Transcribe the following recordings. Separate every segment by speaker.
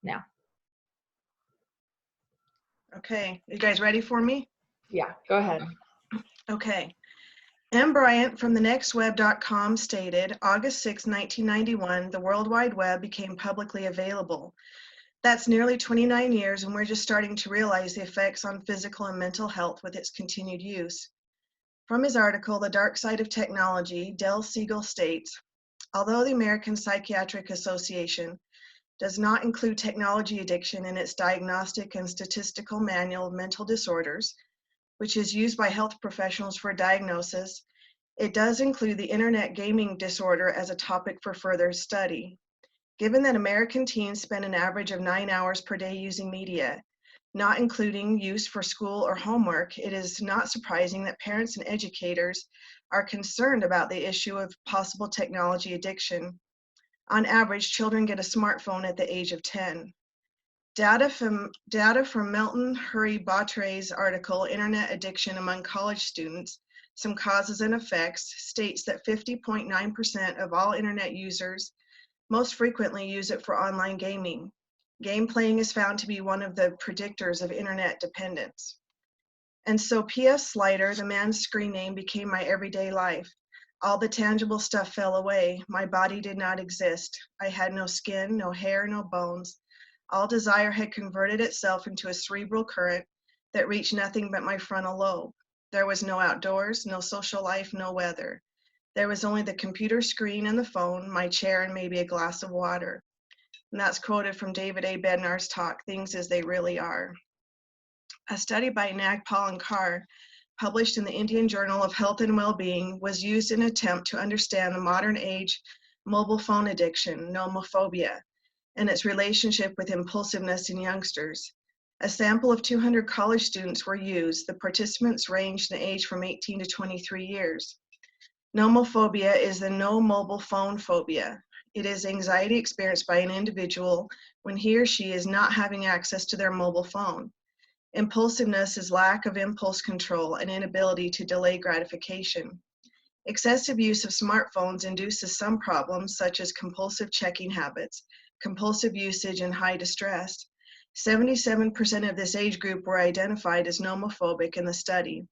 Speaker 1: now.
Speaker 2: Okay, you guys ready for me?
Speaker 1: Yeah, go ahead.
Speaker 2: Okay. M. Bryant from thenextweb.com stated, August 6, 1991, the World Wide Web became publicly available. That's nearly 29 years, and we're just starting to realize the effects on physical and mental health with its continued use. From his article, The Dark Side of Technology, Del Siegel states, although the American Psychiatric Association does not include technology addiction in its Diagnostic and Statistical Manual of Mental Disorders, which is used by health professionals for diagnosis, it does include the internet gaming disorder as a topic for further study. Given that American teens spend an average of 9 hours per day using media, not including use for school or homework, it is not surprising that parents and educators are concerned about the issue of possible technology addiction. On average, children get a smartphone at the age of 10. Data from Melton Hurry-Bautre's article, Internet Addiction Among College Students, Some Causes and Effects, states that 50.9% of all internet users most frequently use it for online gaming. Game playing is found to be one of the predictors of internet dependence. And so P.F. Slider, the man's screen name, became my everyday life. All the tangible stuff fell away. My body did not exist. I had no skin, no hair, no bones. All desire had converted itself into a cerebral current that reached nothing but my frontal lobe. There was no outdoors, no social life, no weather. There was only the computer screen and the phone, my chair, and maybe a glass of water. And that's quoted from David A. Bednar's talk, Things as They Really Are. A study by Nagpal and Carr, published in the Indian Journal of Health and Well-Being, was used in an attempt to understand the modern age mobile phone addiction, nomophobia, and its relationship with impulsiveness in youngsters. A sample of 200 college students were used. The participants ranged in age from 18 to 23 years. Nomophobia is the no mobile phone phobia. It is anxiety experienced by an individual when he or she is not having access to their mobile phone. Impulsiveness is lack of impulse control and inability to delay gratification. Excessive use of smartphones induces some problems such as compulsive checking habits, compulsive usage, and high distress. 77% of this age group were identified as nomophobic in the study.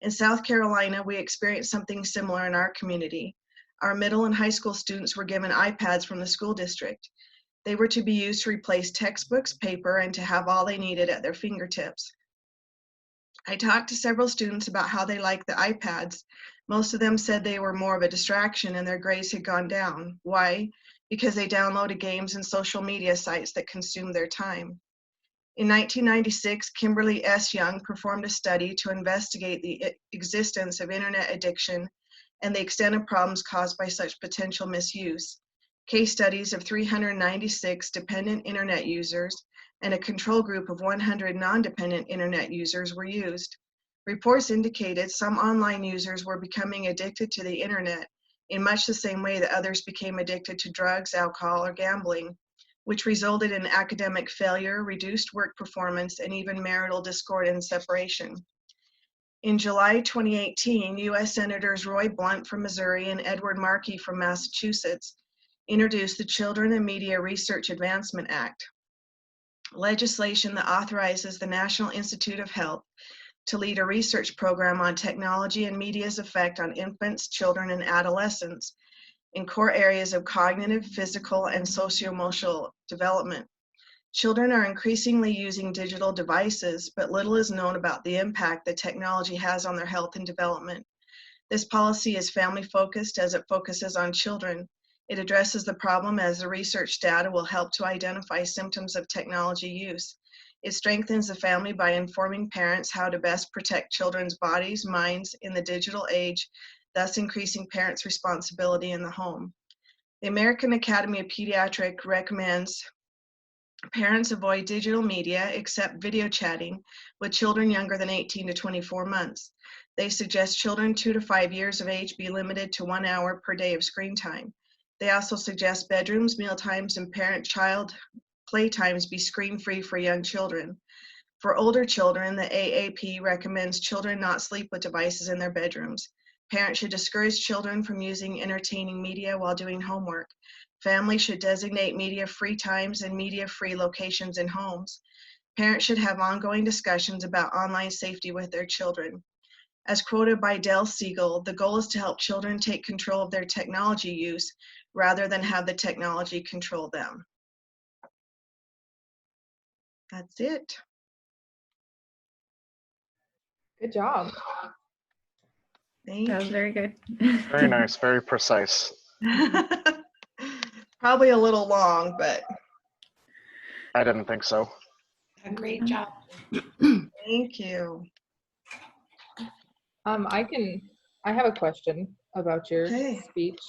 Speaker 2: In South Carolina, we experienced something similar in our community. Our middle and high school students were given iPads from the school district. They were to be used to replace textbooks, paper, and to have all they needed at their fingertips. I talked to several students about how they liked the iPads. Most of them said they were more of a distraction and their grades had gone down. Why? Because they downloaded games and social media sites that consumed their time. In 1996, Kimberly S. Young performed a study to investigate the existence of internet addiction and the extent of problems caused by such potential misuse. Case studies of 396 dependent internet users and a control group of 100 non-dependent internet users were used. Reports indicated some online users were becoming addicted to the internet in much the same way that others became addicted to drugs, alcohol, or gambling, which resulted in academic failure, reduced work performance, and even marital discord and separation. In July 2018, U.S. Senators Roy Blunt from Missouri and Edward Markey from Massachusetts introduced the Children and Media Research Advancement Act, legislation that authorizes the National Institute of Health to lead a research program on technology and media's effect on infants, children, and adolescents in core areas of cognitive, physical, and socio-emotional development. Children are increasingly using digital devices, but little is known about the impact that technology has on their health and development. This policy is family-focused as it focuses on children. It addresses the problem as the research data will help to identify symptoms of technology use. It strengthens the family by informing parents how to best protect children's bodies, minds in the digital age, thus increasing parents' responsibility in the home. The American Academy of Pediatrics recommends parents avoid digital media except video chatting with children younger than 18 to 24 months. They suggest children 2 to 5 years of age be limited to 1 hour per day of screen time. They also suggest bedrooms, meal times, and parent-child playtimes be screen-free for young children. For older children, the AAP recommends children not sleep with devices in their bedrooms. Parents should discourage children from using entertaining media while doing homework. Families should designate media-free times and media-free locations in homes. Parents should have ongoing discussions about online safety with their children. As quoted by Dale Siegel, the goal is to help children take control of their technology use rather than have the technology control them. That's it.
Speaker 1: Good job.
Speaker 2: Thank
Speaker 3: That was
Speaker 2: you.
Speaker 3: very good.
Speaker 4: Very nice, very precise.
Speaker 2: Probably a little long, but
Speaker 4: I didn't think so.
Speaker 5: A great job.
Speaker 2: thank you.
Speaker 1: I have a question about your
Speaker 2: Okay.
Speaker 1: speech.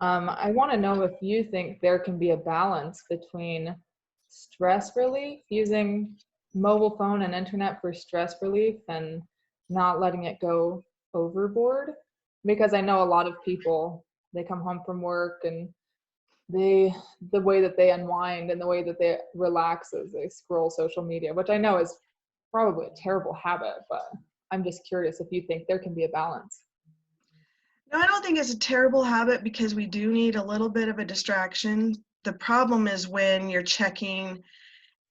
Speaker 1: I want to know if you think there can be a balance between stress relief, using mobile phone and internet for stress relief, and not letting it go overboard. Because I know a lot of people, they come home from work and the way that they unwind and the way that they relax is they scroll social media, which I know is probably a terrible habit, but I'm just curious if you think there can be a balance.
Speaker 2: No, I don't think it's a terrible habit because we do need a little bit of a distraction. The problem is when you're checking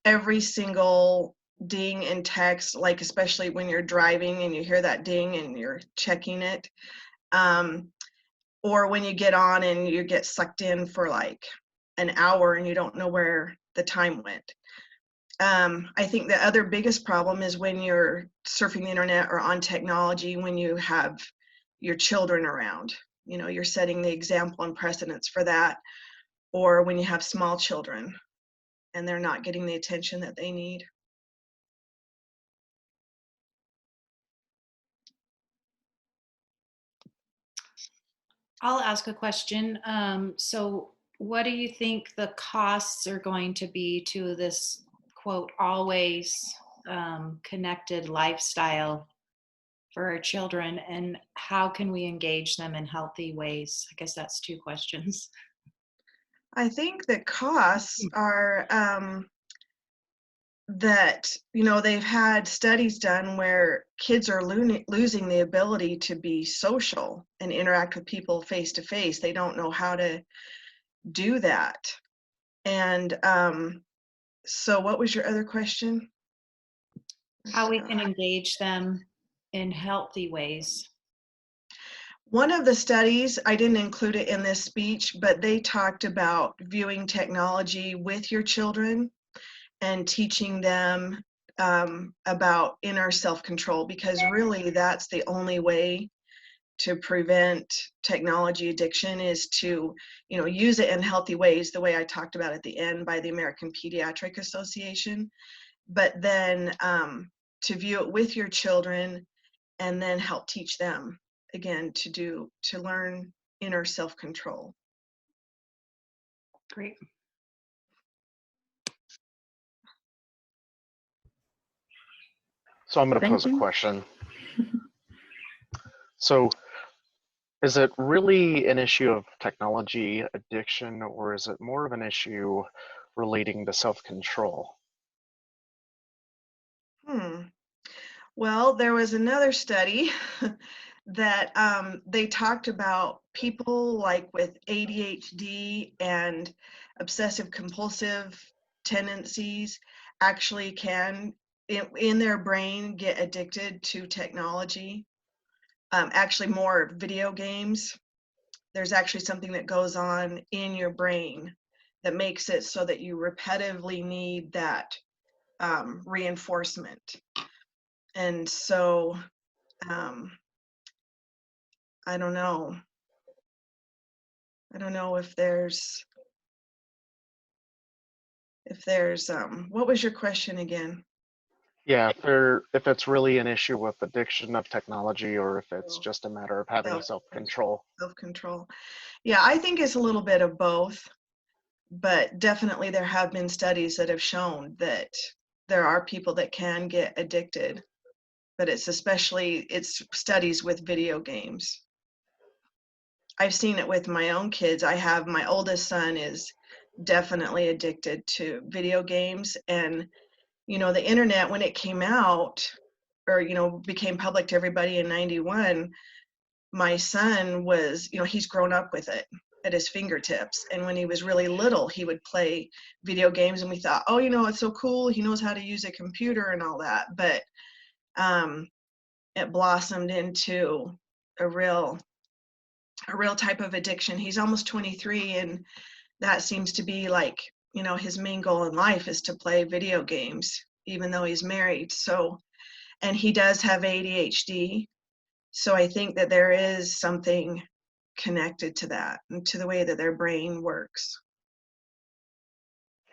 Speaker 2: every single ding in text, like especially when you're driving and you hear that ding and you're checking it. Or when you get on and you get sucked in for like an hour and you don't know where the time went. I think the other biggest problem is when you're surfing the internet or on technology when you have your children around. You know, you're setting the example and precedence for that. Or when you have small children and they're not getting the attention that they need.
Speaker 5: I'll ask a question. So what do you think the costs are going to be to this, quote, always connected lifestyle for our children, and how can we engage them in healthy ways? I guess that's two questions.
Speaker 2: I think the costs are that, you know, they've had studies done where kids are losing the ability to be social and interact with people face to face. They don't know how to do that. And so what was your other question?
Speaker 5: How we can engage them in healthy ways.
Speaker 2: One of the studies, I didn't include it in this speech, but they talked about viewing technology with your children and teaching them about inner self-control, because really that's the only way to prevent technology addiction is to, you know, use it in healthy ways, the way I talked about at the end by the American Pediatric Association, but then to view it with your children and then help teach them again to learn inner self-control.
Speaker 5: Great.
Speaker 4: So I'm going to
Speaker 3: Thank
Speaker 4: pose a
Speaker 3: you.
Speaker 4: question. So is it really an issue of technology addiction, or is it more of an issue relating to self-control?
Speaker 2: Well, there was another study that they talked about people like with ADHD and obsessive compulsive tendencies actually can, in their brain, get addicted to technology. Actually more video games. There's actually something that goes on in your brain that makes it so that you repetitively need that reinforcement. And so I don't know if there's what was your question again?
Speaker 4: Yeah, if it's really an issue with addiction of technology, or if it's just a matter of having self-control.
Speaker 2: Self-control. Yeah, I think it's a little bit of both, but definitely there have been studies that have shown that there are people that can get addicted, but it's studies with video games. I've seen it with my own kids. My oldest son is definitely addicted to video games, and you know, the internet, when it came out or, you know, became public to everybody in 91, my son was, you know, he's grown up with it at his fingertips. And when he was really little, he would play video games, and we thought, oh, it's so cool. He knows how to use a computer and all that. But it blossomed into a real type of addiction. He's almost 23, and that seems to be like, his main goal in life is to play video games, even though he's married. So, and he does have ADHD. So I think that there is something connected to that and to the way that their brain works.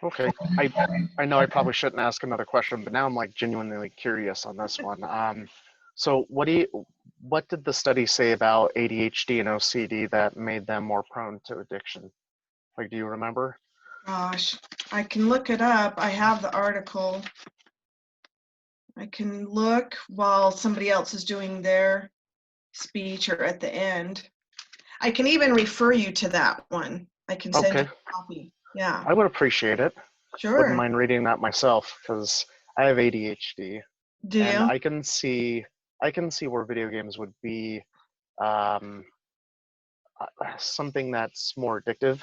Speaker 4: Okay, I know I probably shouldn't ask another question, but now I'm like genuinely curious on this one. So what did the study say about ADHD and OCD that made them more prone to addiction? Like, do you remember?
Speaker 2: Gosh, I can look it up. I have the article. I can look while somebody else is doing their speech or at the end. I can even refer you to that one. I can send you a copy. Yeah.
Speaker 4: I would appreciate it.
Speaker 2: Sure.
Speaker 4: Wouldn't mind reading that myself, because I have ADHD.
Speaker 2: Do you?
Speaker 4: And I can see where video games would be something that's more addictive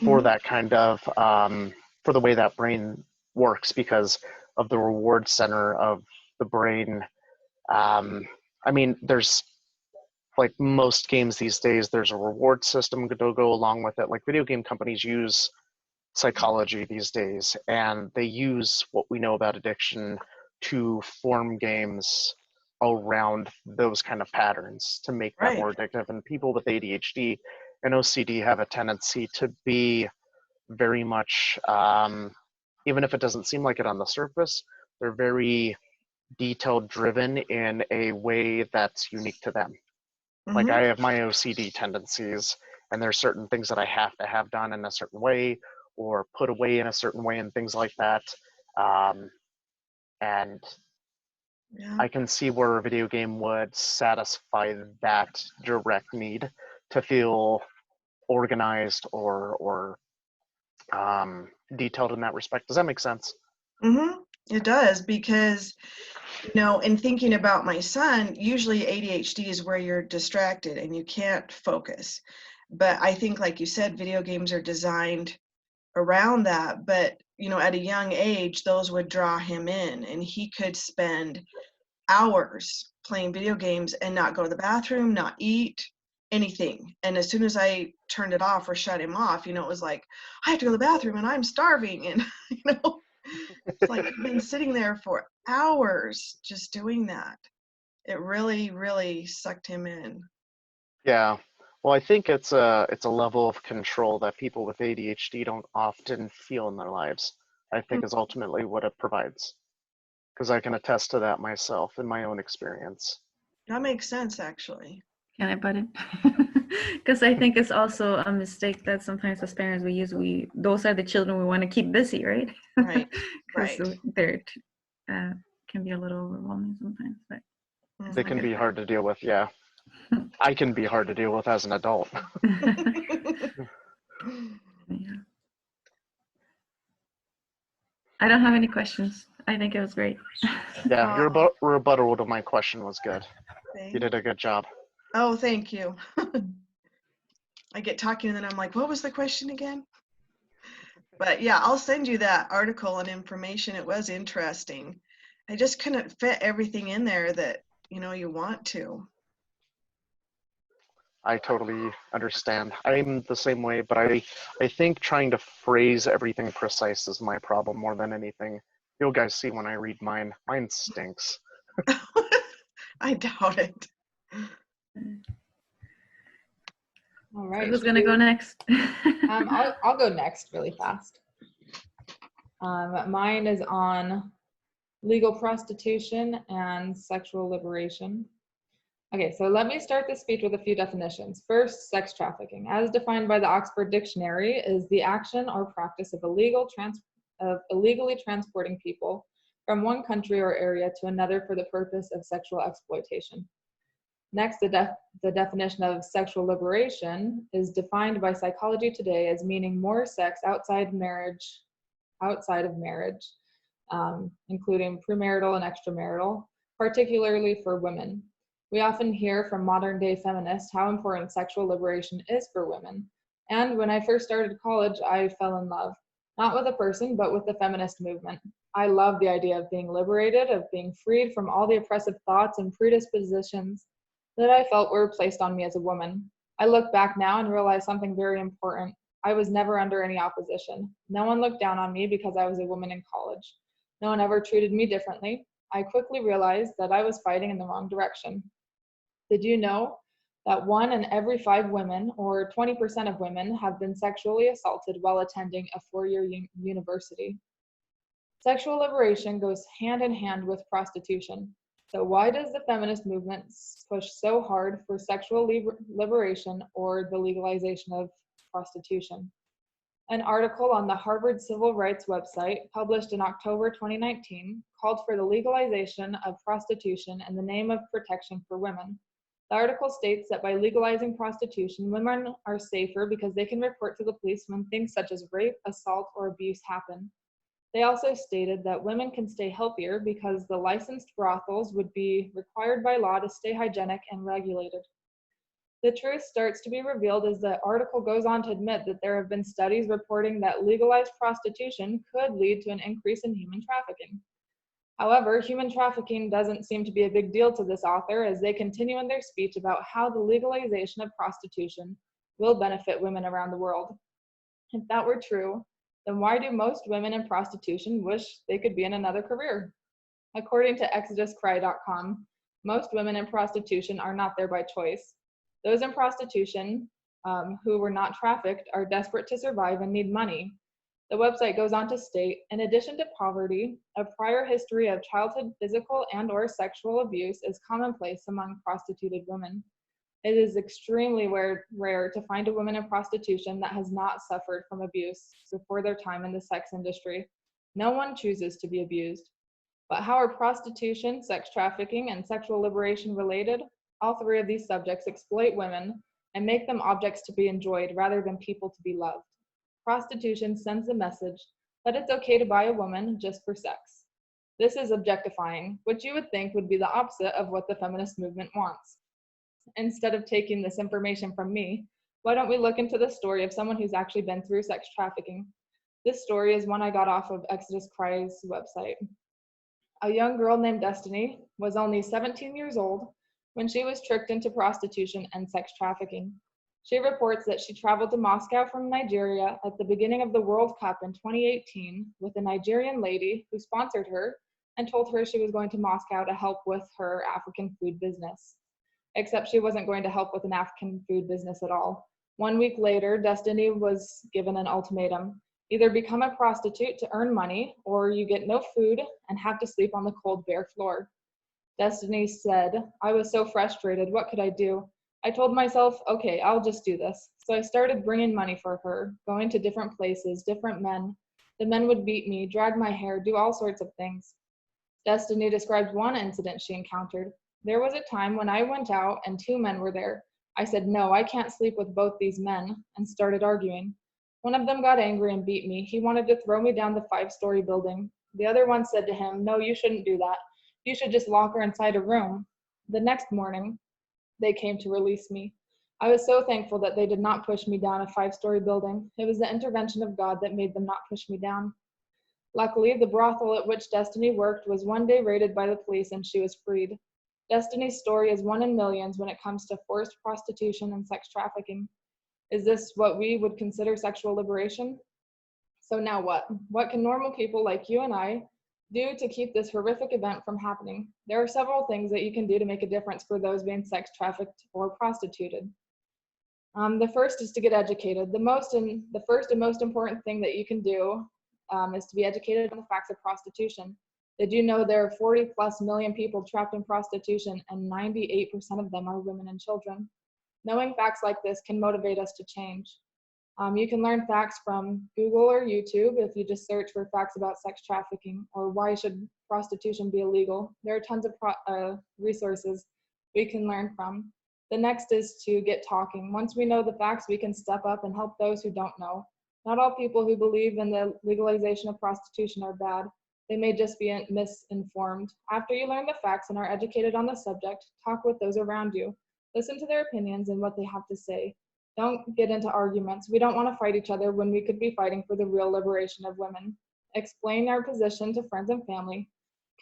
Speaker 4: for that kind of for the way that brain works, because of the reward center of the brain. I mean, there's, like most games these days, there's a reward system to go along with it. Like, video game companies use psychology these days, and they use what we know about addiction to form games around those kind of patterns to make that more addictive. And people with ADHD and OCD have a tendency to be very much, even if it doesn't seem like it on the surface, they're very detail driven in a way that's unique to them. Like, I have my OCD tendencies, and there's certain things that I have to have done in a certain way or put away in a certain way and things like that. And I can see where a video game would satisfy that direct need to feel organized or detailed in that respect. Does that make sense?
Speaker 2: It does, because in thinking about my son, usually ADHD is where you're distracted and you can't focus. But I think, like you said, video games are designed around that. But at a young age, those would draw him in, and he could spend hours playing video games and not go to the bathroom, not eat, anything. And as soon as I turned it off or shut him off, it was like, I have to go to the bathroom and I'm starving. And it's like I've been sitting there for hours just doing that. It really, really sucked him in.
Speaker 4: Yeah. Well, I think it's a level of control that people with ADHD don't often feel in their lives, I think is ultimately what it provides. Because I can attest to that myself in my own experience.
Speaker 2: That makes sense, actually.
Speaker 3: Can I butt in? Because I think it's also a mistake that sometimes as parents we use. Those are the children we want to keep busy, right?
Speaker 2: Right.
Speaker 3: Because they're can be a little overwhelming sometimes, but
Speaker 4: they can be hard to deal with. Yeah, I can be hard to deal with as an adult.
Speaker 3: Yeah. I don't have any questions. I think it was great.
Speaker 4: Yeah, your rebuttal to my question was good. You did a good job.
Speaker 2: Oh, thank you. I get talking and then I'm like, what was the question again? But yeah, I'll send you that article and information. It was interesting. I just couldn't fit everything in there that, you want to.
Speaker 4: I totally understand. I'm the same way, but I think trying to phrase everything precise is my problem more than anything. You'll guys see when I read mine. Mine stinks.
Speaker 2: I doubt it.
Speaker 1: All right.
Speaker 3: Who's gonna go next?
Speaker 1: I'll go next really fast. Mine is on legal prostitution and sexual liberation. Okay, so let me start this speech with a few definitions. First, sex trafficking, as defined by the Oxford Dictionary, is the action or practice of illegally transporting people from one country or area to another for the purpose of sexual exploitation. Next, the definition of sexual liberation is defined by Psychology Today as meaning more sex outside of marriage, including premarital and extramarital, particularly for women. We often hear from modern-day feminists how important sexual liberation is for women, And when I first started college, I fell in love, not with a person, but with the feminist movement. I love the idea of being liberated, of being freed from all the oppressive thoughts and predispositions that I felt were placed on me as a woman. I look back now and realize something very important. I was never under any opposition. No one looked down on me because I was a woman in college. No one ever treated me differently. I quickly realized that I was fighting in the wrong direction. Did you know that 1 in every 5 women, or 20% of women, have been sexually assaulted while attending a 4-year university? Sexual liberation goes hand in hand with prostitution. So why does the feminist movement push so hard for sexual liberation or the legalization of prostitution? An article on the Harvard Civil Rights website, published in October 2019, called for the legalization of prostitution in the name of protection for women. The article states that by legalizing prostitution, women are safer because they can report to the police when things such as rape, assault, or abuse happen. They also stated that women can stay healthier because the licensed brothels would be required by law to stay hygienic and regulated. The truth starts to be revealed as the article goes on to admit that there have been studies reporting that legalized prostitution could lead to an increase in human trafficking. However, human trafficking doesn't seem to be a big deal to this author, as they continue in their speech about how the legalization of prostitution will benefit women around the world. If that were true, then why do most women in prostitution wish they could be in another career? According to ExodusCry.com, most women in prostitution are not there by choice. Those in prostitution who were not trafficked are desperate to survive and need money. The website goes on to state, in addition to poverty, a prior history of childhood physical and/or sexual abuse is commonplace among prostituted women. It is extremely rare to find a woman in prostitution that has not suffered from abuse before their time in the sex industry. No one chooses to be abused. But how are prostitution, sex trafficking, and sexual liberation related? All 3 of these subjects exploit women and make them objects to be enjoyed rather than people to be loved. Prostitution sends the message that it's okay to buy a woman just for sex. This is objectifying, which you would think would be the opposite of what the feminist movement wants. Instead of taking this information from me, why don't we look into the story of someone who's actually been through sex trafficking? This story is one I got off of Exodus Cry's website. A young girl named Destiny was only 17 years old when she was tricked into prostitution and sex trafficking. She reports that she traveled to Moscow from Nigeria at the beginning of the World Cup in 2018 with a Nigerian lady who sponsored her and told her she was going to Moscow to help with her African food business. Except she wasn't going to help with an African food business at all. 1 week later, Destiny was given an ultimatum. Either become a prostitute to earn money, or you get no food and have to sleep on the cold, bare floor. Destiny said, I was so frustrated. What could I do? I told myself, okay, I'll just do this. So I started bringing money for her, going to different places, different men. The men would beat me, drag my hair, do all sorts of things. Destiny described one incident she encountered. There was a time when I went out and 2 men were there. I said, no, I can't sleep with both these men, and started arguing. One of them got angry and beat me. He wanted to throw me down the 5-story building. The other one said to him, no, you shouldn't do that. You should just lock her inside a room. The next morning, they came to release me. I was so thankful that they did not push me down a 5-story building. It was the intervention of God that made them not push me down. Luckily, the brothel at which Destiny worked was one day raided by the police and she was freed. Destiny's story is 1 in millions when it comes to forced prostitution and sex trafficking. Is this what we would consider sexual liberation? So now what? What can normal people like you and I do to keep this horrific event from happening? There are several things that you can do to make a difference for those being sex trafficked or prostituted. The first is to get educated. The first and most important thing that you can do is to be educated on the facts of prostitution. Did you know there are 40+ million people trapped in prostitution and 98% of them are women and children? Knowing facts like this can motivate us to change. You can learn facts from Google or YouTube if you just search for facts about sex trafficking or why should prostitution be illegal. There are tons of resources we can learn from. The next is to get talking. Once we know the facts, we can step up and help those who don't know. Not all people who believe in the legalization of prostitution are bad. They may just be misinformed. After you learn the facts and are educated on the subject, talk with those around you. Listen to their opinions and what they have to say. Don't get into arguments. We don't want to fight each other when we could be fighting for the real liberation of women. Explain our position to friends and family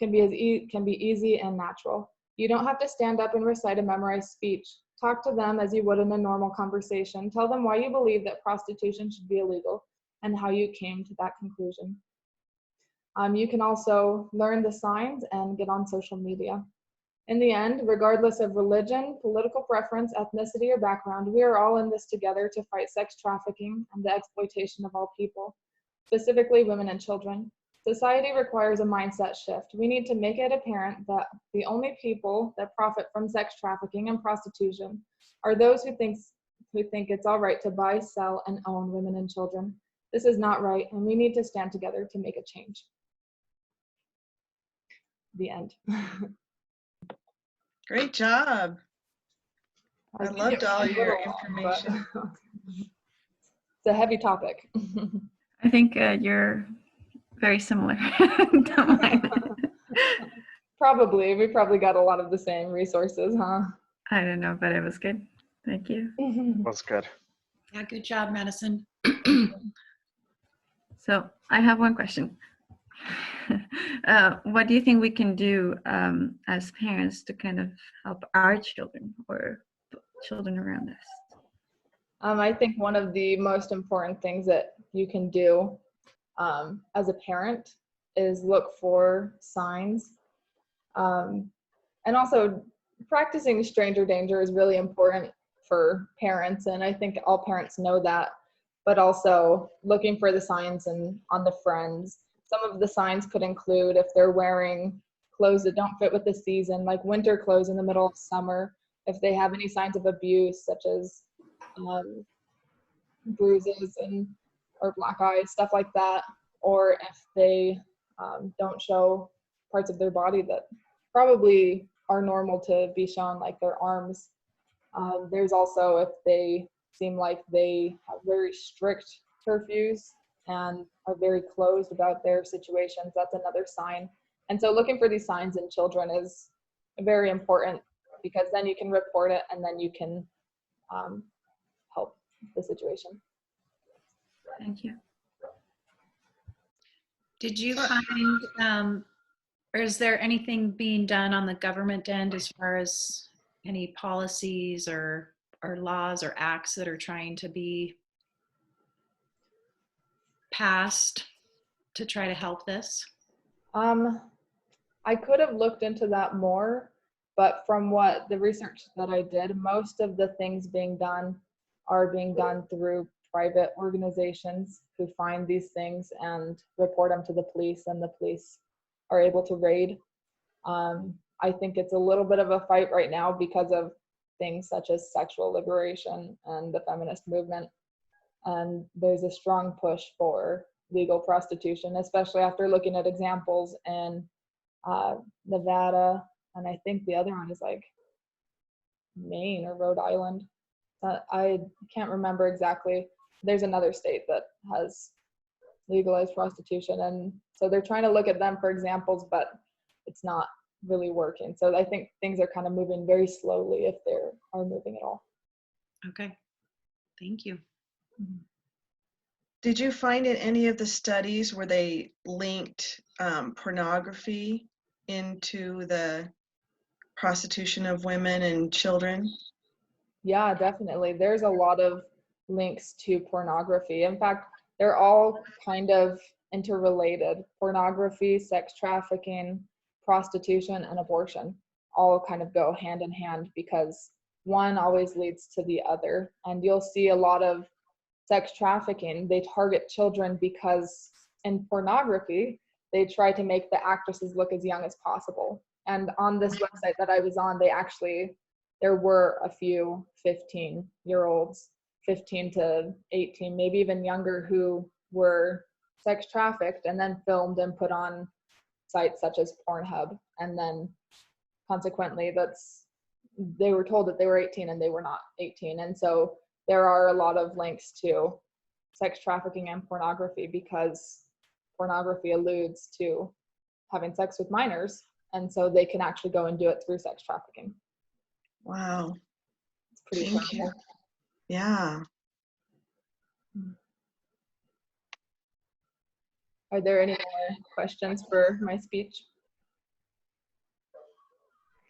Speaker 1: can be easy and natural. You don't have to stand up and recite a memorized speech. Talk to them as you would in a normal conversation. Tell them why you believe that prostitution should be illegal and how you came to that conclusion. You can also learn the signs and get on social media. In the end, regardless of religion, political preference, ethnicity, or background, we are all in this together to fight sex trafficking and the exploitation of all people, specifically women and children. Society requires a mindset shift. We need to make it apparent that the only people that profit from sex trafficking and prostitution are those who think it's all right to buy, sell, and own women and children. This is not right, and we need to stand together to make a change. The end.
Speaker 2: Great job. I
Speaker 1: think
Speaker 2: loved
Speaker 1: it
Speaker 2: all
Speaker 1: was a
Speaker 2: your
Speaker 1: little long, but
Speaker 2: information.
Speaker 1: it's a heavy topic.
Speaker 3: I think you're very similar to mine.
Speaker 1: Probably. We probably got a lot of the same resources, huh?
Speaker 3: I don't know, but it was good. Thank you.
Speaker 4: Was good.
Speaker 5: Yeah, good job, Madison.
Speaker 3: So I have one question. What do you think we can do as parents to kind of help our children or children around us?
Speaker 1: I think one of the most important things that you can do as a parent is look for signs. And also practicing stranger danger is really important for parents, and I think all parents know that, but also looking for the signs on the friends. Some of the signs could include if they're wearing clothes that don't fit with the season, like winter clothes in the middle of summer, if they have any signs of abuse, such as bruises or black eyes, stuff like that, or if they don't show parts of their body that probably are normal to be shown, like their arms. There's also if they seem like they have very strict curfews and are very closed about their situations, that's another sign. And so looking for these signs in children is very important, because then you can report it and then you can help the situation.
Speaker 3: Thank you.
Speaker 5: Did you find, or is there anything being done on the government end as far as any policies or laws or acts that are trying to be passed to try to help this?
Speaker 1: I could have looked into that more, but from what the research that I did, most of the things being done are being done through private organizations who find these things and report them to the police, and the police are able to raid. I think it's a little bit of a fight right now because of things such as sexual liberation and the feminist movement. And there's a strong push for legal prostitution, especially after looking at examples in Nevada, and I think the other one is like Maine or Rhode Island. I can't remember exactly. There's another state that has legalized prostitution, and so they're trying to look at them for examples, but it's not really working. So I think things are kind of moving very slowly, if they are moving at all.
Speaker 5: Okay, thank you.
Speaker 2: Did you find in any of the studies where they linked pornography into the prostitution of women and children?
Speaker 1: Yeah, definitely. There's a lot of links to pornography. In fact, they're all kind of interrelated. Pornography, sex trafficking, prostitution, and abortion all kind of go hand in hand, because one always leads to the other. And you'll see a lot of sex trafficking, they target children because in pornography, they try to make the actresses look as young as possible. And on this website that I was on, there were a few 15-year-olds, 15 to 18, maybe even younger, who were sex trafficked and then filmed and put on sites such as Pornhub. And then consequently, they were told that they were 18 and they were not 18. And so there are a lot of links to sex trafficking and pornography, because pornography alludes to having sex with minors, and so they can actually go and do it through sex trafficking.
Speaker 2: Wow.
Speaker 1: It's pretty
Speaker 2: Thank you.
Speaker 1: powerful.
Speaker 2: Yeah.
Speaker 1: Are there any more questions for my speech?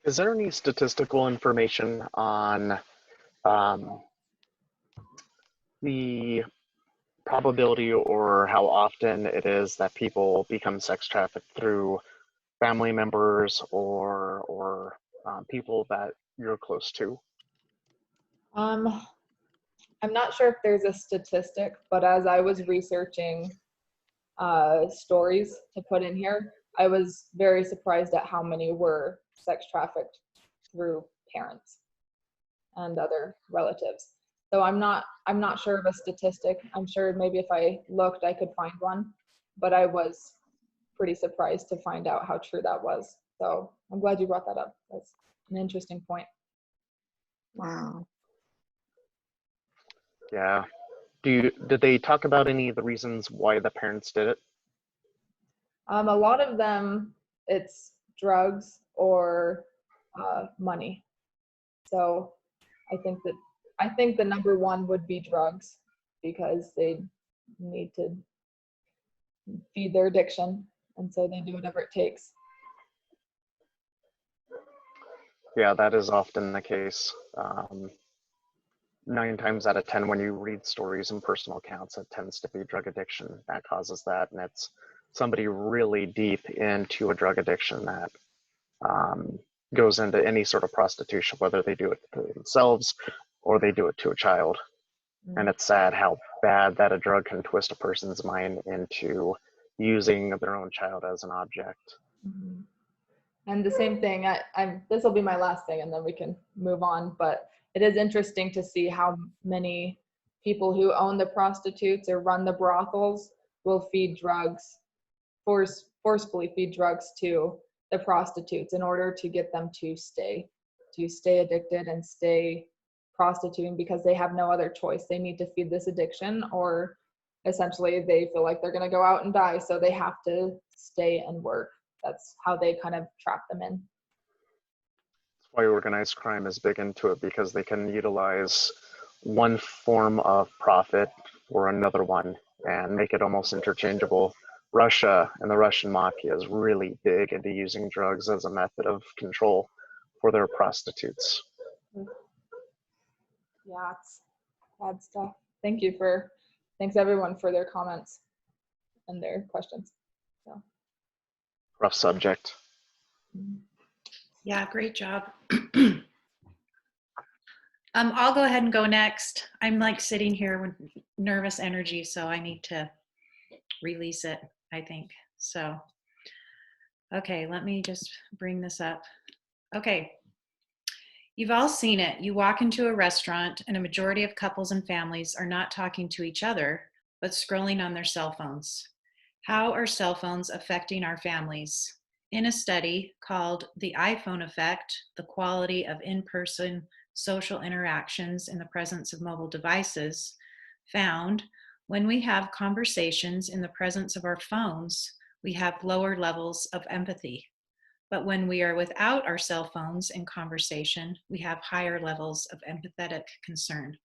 Speaker 4: Is there any statistical information on um, the probability or how often it is that people become sex trafficked through family members or people that you're close to?
Speaker 1: Um, I'm not sure if there's a statistic, but as I was researching stories to put in here, I was very surprised at how many were sex trafficked through parents and other relatives. So I'm not sure of a statistic. I'm sure maybe if I looked, I could find one, but I was pretty surprised to find out how true that was. So I'm glad you brought that up. That's an interesting point.
Speaker 2: Wow.
Speaker 4: Yeah. Did they talk about any of the reasons why the parents did it?
Speaker 1: A lot of them, it's drugs or money. So I think the number one would be drugs because they need to feed their addiction, and so they do whatever it takes.
Speaker 4: Yeah, that is often the case. 9 times out of 10, when you read stories and personal accounts, it tends to be drug addiction that causes that, and it's somebody really deep into a drug addiction that goes into any sort of prostitution, whether they do it to themselves or they do it to a child. And it's sad how bad that a drug can twist a person's mind into using their own child as an object.
Speaker 1: Mm-hmm. And the same thing, this will be my last thing and then we can move on, but it is interesting to see how many people who own the prostitutes or run the brothels will feed drugs, forcefully feed drugs to the prostitutes in order to get them to stay addicted and stay prostituting because they have no other choice. They need to feed this addiction, or essentially they feel like they're going to go out and die, so they have to stay and work. That's how they kind of trap them in.
Speaker 4: That's why organized crime is big into it, because they can utilize one form of profit for another one and make it almost interchangeable. Russia and the Russian mafia is really big into using drugs as a method of control for their prostitutes.
Speaker 1: Yeah, it's bad stuff. Thanks everyone for their comments and their questions. So.
Speaker 4: Rough subject.
Speaker 5: Yeah, great job. I'll go ahead and go next. I'm like sitting here with nervous energy, so I need to release it, I think. So, okay, let me just bring this up. Okay. You've all seen it. You walk into a restaurant and a majority of couples and families are not talking to each other, but scrolling on their cell phones. How are cell phones affecting our families? In a study called The iPhone Effect, the quality of in-person social interactions in the presence of mobile devices, found when we have conversations in the presence of our phones, we have lower levels of empathy. But when we are without our cell phones in conversation, we have higher levels of empathetic concern.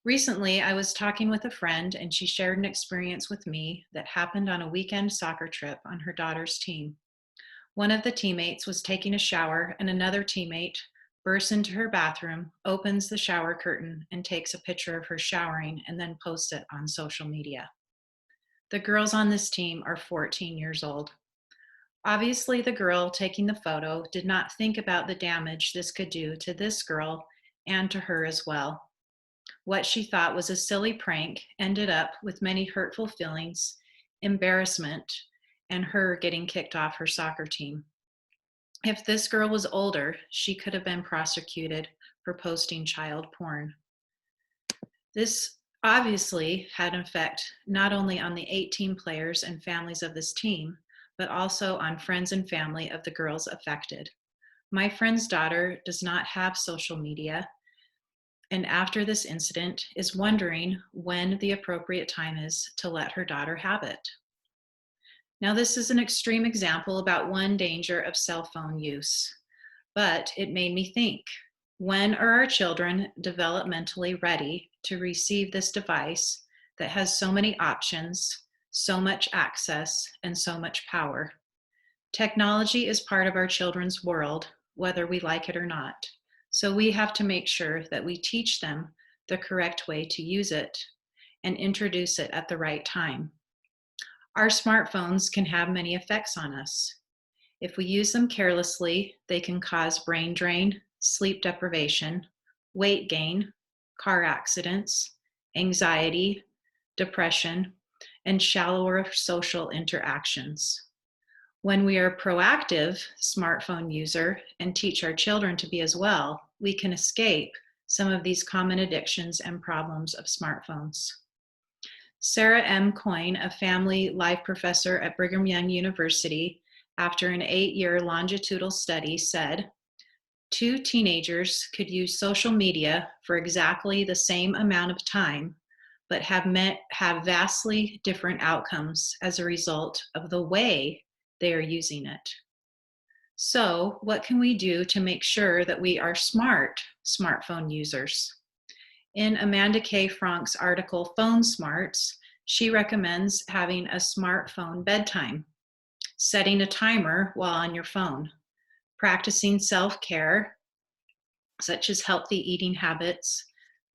Speaker 5: Recently, I was talking with a friend and she shared an experience with me that happened on a weekend soccer trip on her daughter's team. One of the teammates was taking a shower and another teammate bursts into her bathroom, opens the shower curtain, and takes a picture of her showering and then posts it on social media. The girls on this team are 14 years old. Obviously, the girl taking the photo did not think about the damage this could do to this girl and to her as well. What she thought was a silly prank ended up with many hurtful feelings, embarrassment, and her getting kicked off her soccer team. If this girl was older, she could have been prosecuted for posting child porn. This obviously had an effect not only on the 18 players and families of this team, but also on friends and family of the girls affected. My friend's daughter does not have social media, and after this incident is wondering when the appropriate time is to let her daughter have it. Now, this is an extreme example about one danger of cell phone use, but it made me think, When are our children developmentally ready to receive this device that has so many options, so much access, and so much power? Technology is part of our children's world, whether we like it or not. So we have to make sure that we teach them the correct way to use it and introduce it at the right time. Our smartphones can have many effects on us. If we use them carelessly, they can cause brain drain, sleep deprivation, weight gain, car accidents, anxiety, depression, and shallower social interactions. When we are a proactive smartphone user and teach our children to be as well, we can escape some of these common addictions and problems of smartphones. Sarah M. Coyne, a family life professor at Brigham Young University, after an 8-year longitudinal study, said, 2 teenagers could use social media for exactly the same amount of time, but have vastly different outcomes as a result of the way they are using it. So, what can we do to make sure that we are smart smartphone users? In Amanda K. Frank's article, Phone Smarts, she recommends having a smartphone bedtime, setting a timer while on your phone, practicing self-care, such as healthy eating habits,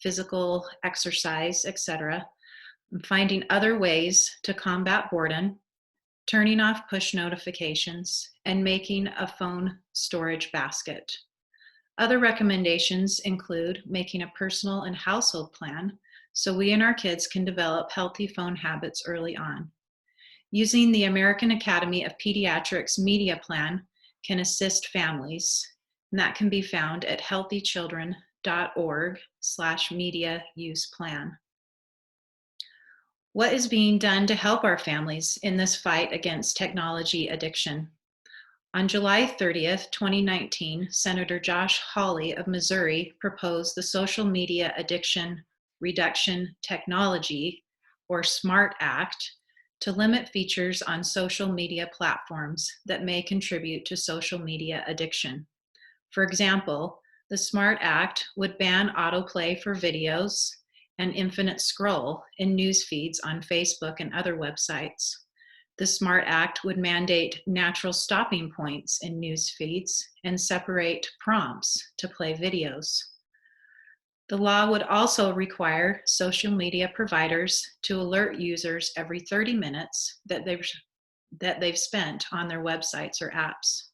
Speaker 5: physical exercise, etc., and finding other ways to combat boredom, turning off push notifications, and making a phone storage basket. Other recommendations include making a personal and household plan so we and our kids can develop healthy phone habits early on. Using the American Academy of Pediatrics Media Plan can assist families, and that can be found at healthychildren.org/media use plan. What is being done to help our families in this fight against technology addiction? On July 30th, 2019, Senator Josh Hawley of Missouri proposed the Social Media Addiction Reduction Technology, or SMART Act, to limit features on social media platforms that may contribute to social media addiction. For example, the SMART Act would ban autoplay for videos and infinite scroll in news feeds on Facebook and other websites. The SMART Act would mandate natural stopping points in news feeds and separate prompts to play videos. The law would also require social media providers to alert users every 30 minutes that they've spent on their websites or apps.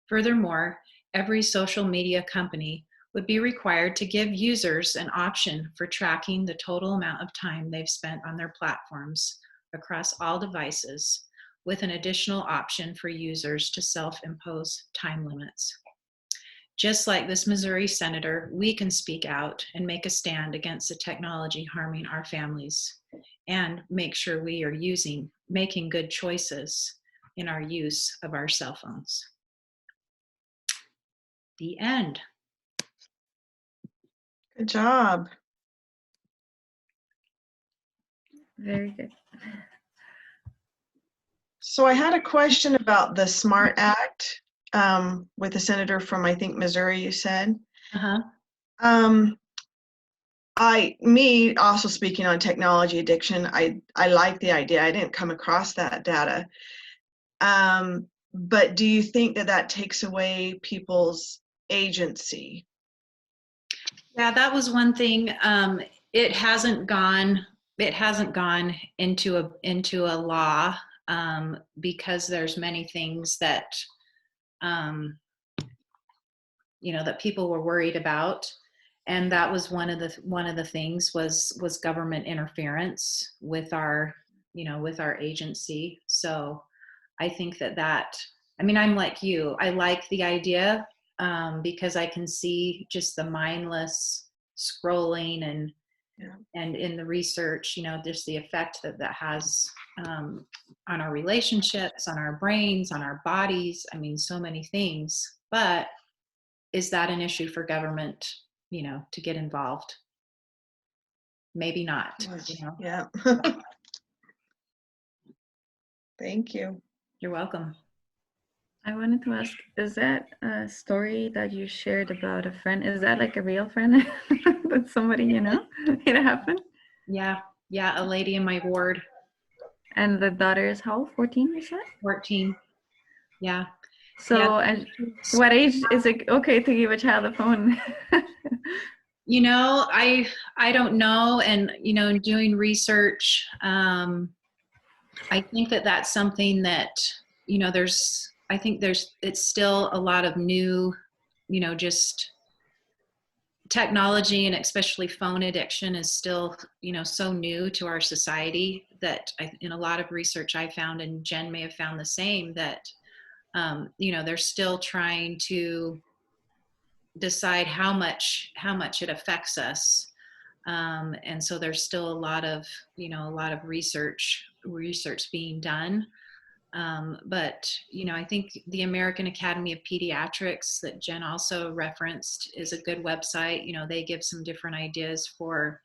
Speaker 5: Furthermore, every social media company would be required to give users an option for tracking the total amount of time they've spent on their platforms across all devices, with an additional option for users to self-impose time limits. Just like this Missouri senator, we can speak out and make a stand against the technology harming our families and make sure we are making good choices in our use of our cell phones. The end.
Speaker 2: Good job.
Speaker 3: Very good.
Speaker 2: So I had a question about the SMART Act with the senator from, I think, Missouri, you said. Me also speaking on technology addiction, I like the idea. I didn't come across that data. But do you think that takes away people's agency?
Speaker 5: Yeah, that was one thing. It hasn't gone into a law because there's many things that that people were worried about, and that was one of the things was government interference with our agency. So I think that I'm like you. I like the idea because I can see just the mindless scrolling and in the research, just the effect that has on our relationships, on our brains, on our bodies. So many things. But is that an issue for government, to get involved? Maybe not.
Speaker 2: Yeah. Thank you.
Speaker 5: You're welcome.
Speaker 3: I wanted to ask, is that a story that you shared about a friend? Is that like a real friend? That somebody you know? It happened?
Speaker 5: Yeah, yeah, a lady in my ward,
Speaker 3: And the daughter is how old? 14, you said?
Speaker 5: 14. Yeah. Yeah.
Speaker 3: So, and what age is it okay to give a child a phone?
Speaker 5: You know, I don't know. And, you know, in doing research, I think that that's something that, you know, I think it's still a lot of new, you know, just technology, and especially phone addiction is still, you know, so new to our society that in a lot of research I found, and Jen may have found the same, that, you know, they're still trying to decide how much it affects us. And so there's still a lot of, you know, a lot of research being done. But, you know, I think the American Academy of Pediatrics that Jen also referenced is a good website. You know, they give some different ideas for,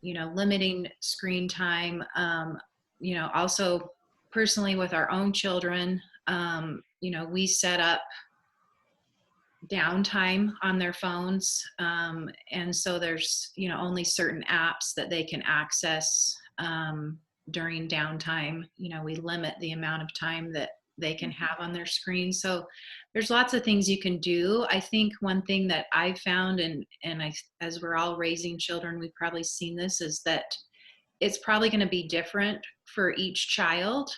Speaker 5: you know, limiting screen time. You know, also personally with our own children, you know, we set up downtime on their phones. And so there's, you know, only certain apps that they can access during downtime. You know, we limit the amount of time that they can have on their screen. So there's lots of things you can do. I think one thing that I've found, and as we're all raising children, we've probably seen this, is that it's probably going to be different for each child.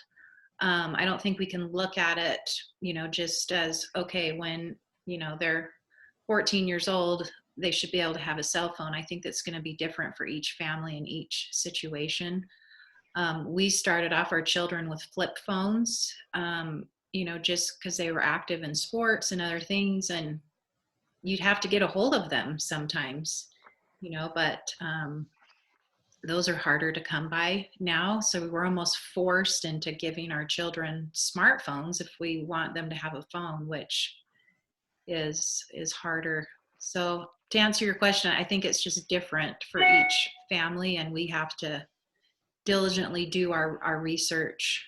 Speaker 5: I don't think we can look at it, you know, just as, okay, when, you know, they're 14 years old, they should be able to have a cell phone. I think that's going to be different for each family and each situation. We started off our children with flip phones, you know, just because they were active in sports and other things, and you'd have to get a hold of them sometimes, you know, but those are harder to come by now. So we're almost forced into giving our children smartphones if we want them to have a phone, which is harder. So to answer your question, I think it's just different for each family, and we have to diligently do our research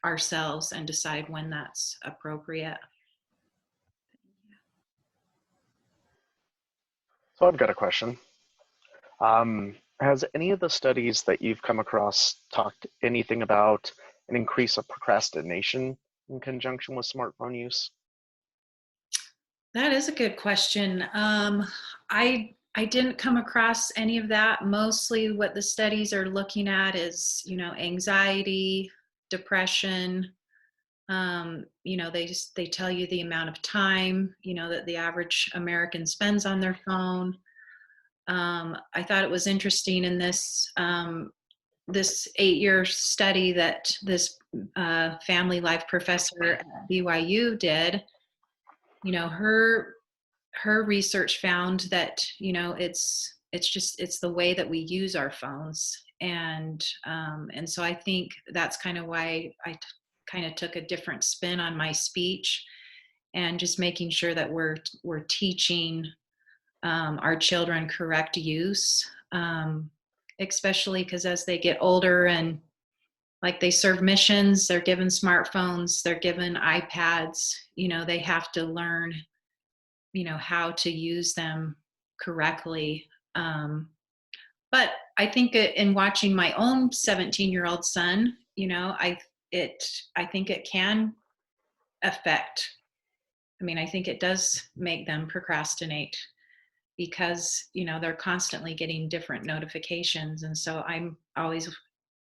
Speaker 5: ourselves and decide when that's appropriate.
Speaker 4: So I've got a question. Has any of the studies that you've come across talked anything about an increase of procrastination in conjunction with smartphone use?
Speaker 5: That is a good question. I didn't come across any of that. Mostly what the studies are looking at is, you know, anxiety, depression. You know, they tell you the amount of time, you know, that the average American spends on their phone. I thought it was interesting in this this 8-year study that this family life professor at BYU did. You know, her research found that, you know, it's the way that we use our phones. And so I think that's kind of why I kind of took a different spin on my speech, and just making sure that we're teaching our children correct use, especially because as they get older and like they serve missions, they're given smartphones, they're given iPads, you know, they have to learn, you know, how to use them correctly. But I think in watching my own 17-year-old son, you know, I think it can affect. I mean, I think it does make them procrastinate because, you know, they're constantly getting different notifications. And so I'm always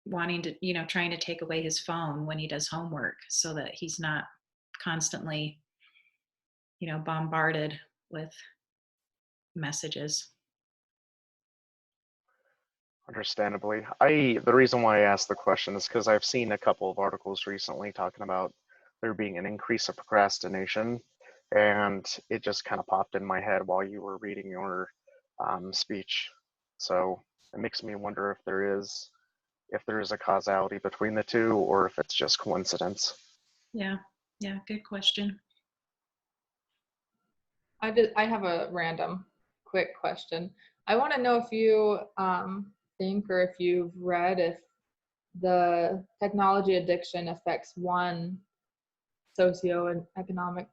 Speaker 5: wanting to, you know, trying to take away his phone when he does homework so that he's not constantly, you know, bombarded with messages.
Speaker 4: Understandably. The reason why I asked the question is because I've seen a couple of articles recently talking about there being an increase of procrastination, and it just kind of popped in my head while you were reading your speech. So it makes me wonder if there is a causality between the two, or if it's just coincidence.
Speaker 5: Yeah, good question.
Speaker 1: I have a random quick question. I want to know if you think, or if you've read, if the technology addiction affects one socioeconomic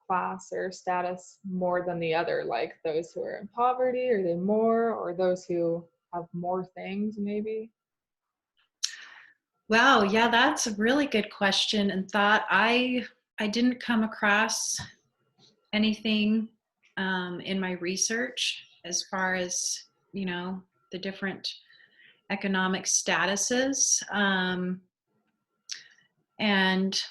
Speaker 1: class or status more than the other? Like those who are in poverty, are they more, or those who have more things maybe?
Speaker 5: Wow, yeah, that's a really good question and thought. I didn't come across anything in my research as far as, you know, the different economic statuses. And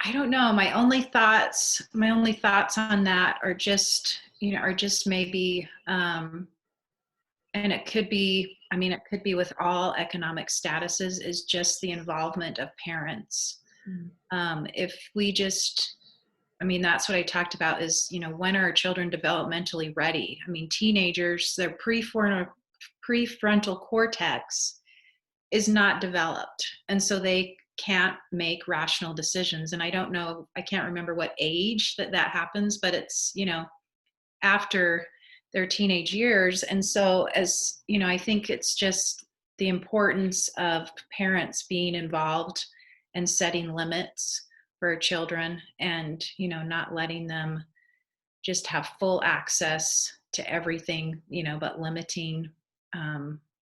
Speaker 5: I don't know, my only thoughts on that are just, you know, are just maybe, and it could be, I mean, it could be with all economic statuses, is just the involvement of parents. If we just, I mean, that's what I talked about is, you know, when are children developmentally ready? I mean, teenagers, their prefrontal cortex is not developed. And so they can't make rational decisions. And I don't know, I can't remember what age that happens, but it's, you know, after their teenage years. And so, as you know, I think it's just the importance of parents being involved and setting limits for children, and, you know, not letting them just have full access to everything, you know, but limiting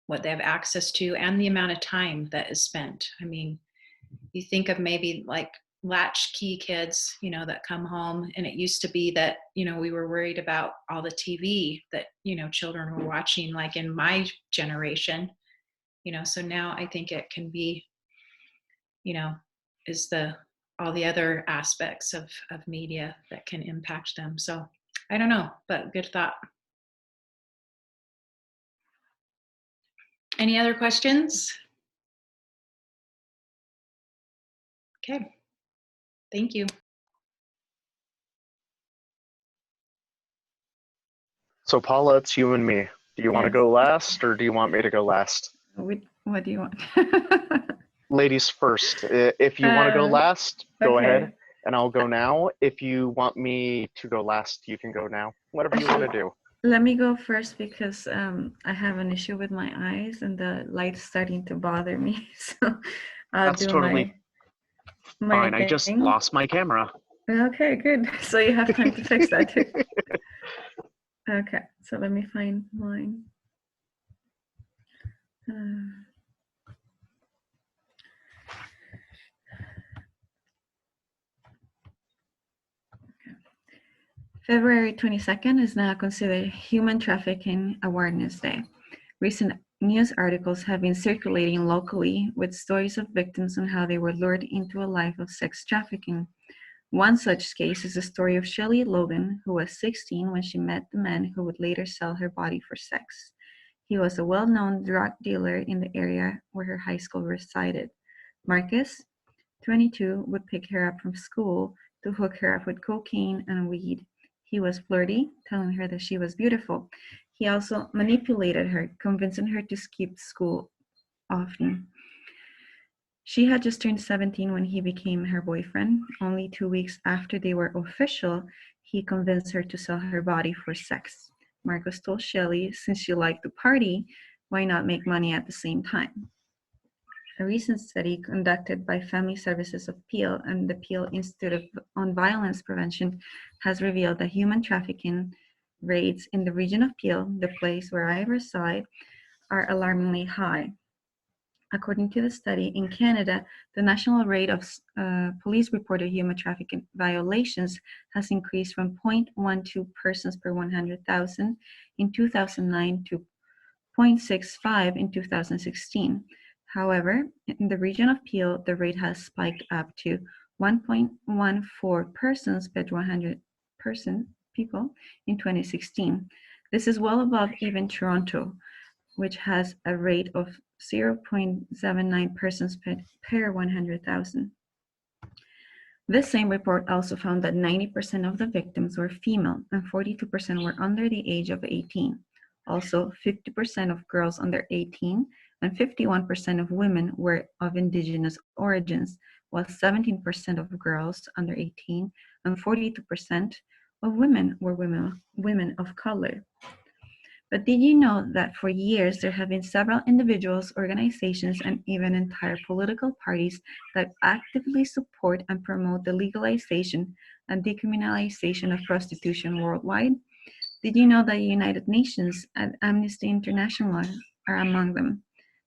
Speaker 5: what they have access to and the amount of time that is spent. I mean, you think of maybe like latchkey kids, you know, that come home, and it used to be that, you know, we were worried about all the TV that, you know, children were watching, like in my generation, you know. So now I think it can be, you know, is all the other aspects of media that can impact them. So I don't know, but good thought. Any other questions? Okay, thank you.
Speaker 4: So Paula, it's you and me. Do you want to
Speaker 3: Yes.
Speaker 4: go last, or do you want me to go last?
Speaker 3: What do you want?
Speaker 4: Ladies first. If you want to go last, go
Speaker 3: Okay.
Speaker 4: ahead, and I'll go now. If you want me to go last, you can go now. Whatever you want to do.
Speaker 3: Let me go first because I have an issue with my eyes and the light's starting to bother me. So I'll
Speaker 4: That's
Speaker 3: do
Speaker 4: totally
Speaker 3: my
Speaker 4: fine. I just
Speaker 3: thing.
Speaker 4: lost my camera.
Speaker 3: Okay, good. So you have time to fix that too. Okay, so let me find mine. February 22nd is now considered Human Trafficking Awareness Day. Recent news articles have been circulating locally with stories of victims and how they were lured into a life of sex trafficking. One such case is the story of Shelley Logan, who was 16 when she met the man who would later sell her body for sex. He was a well-known drug dealer in the area where her high school resided. Marcus, 22, would pick her up from school to hook her up with cocaine and weed. He was flirty, telling her that she was beautiful. He also manipulated her, convincing her to skip school often. She had just turned 17 when he became her boyfriend. Only 2 weeks after they were official, he convinced her to sell her body for sex. Marcus told Shelley, since she liked to party, why not make money at the same time? A recent study conducted by Family Services of Peel and the Peel Institute on Violence Prevention has revealed that human trafficking rates in the region of Peel, the place where I reside, are alarmingly high. According to the study, in Canada, the national rate of police-reported human trafficking violations has increased from 0.12 persons per 100,000 in 2009 to 0.65 in 2016. However, in the region of Peel, the rate has spiked up to 1.14 persons per 100 people in 2016. This is well above even Toronto, which has a rate of 0.79 persons per 100,000. This same report also found that 90% of the victims were female and 42% were under the age of 18. Also, 50% of girls under 18 and 51% of women were of Indigenous origins, while 17% of girls under 18 and 42% of women were women of color. But did you know that for years there have been several individuals, organizations, and even entire political parties that actively support and promote the legalization and decriminalization of prostitution worldwide? Did you know that the United Nations and Amnesty International are among them?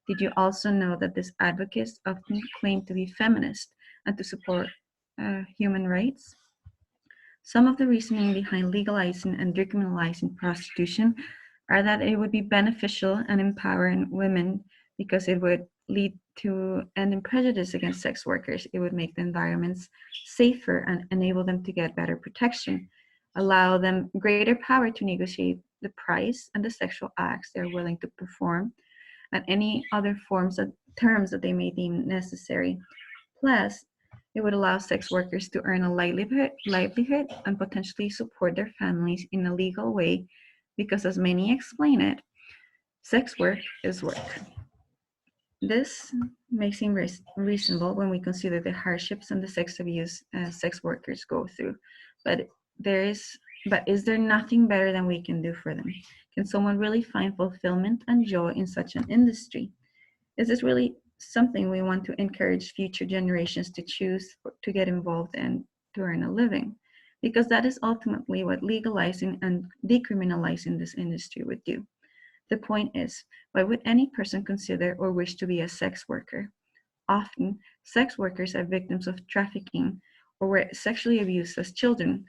Speaker 3: Did you also know that these advocates often claim to be feminist and to support human rights? Some of the reasoning behind legalizing and decriminalizing prostitution are that it would be beneficial and empowering women because it would lead to ending prejudice against sex workers. It would make the environments safer and enable them to get better protection, allow them greater power to negotiate the price and the sexual acts they're willing to perform, and any other terms that they may deem necessary. Plus, it would allow sex workers to earn a livelihood and potentially support their families in a legal way because, as many explain it, sex work is work. This may seem reasonable when we consider the hardships and the sex abuse sex workers go through, but is there nothing better than we can do for them? Can someone really find fulfillment and joy in such an industry? Is this really something we want to encourage future generations to choose to get involved in to earn a living? Because that is ultimately what legalizing and decriminalizing this industry would do. The point is, why would any person consider or wish to be a sex worker? Often, sex workers are victims of trafficking or were sexually abused as children,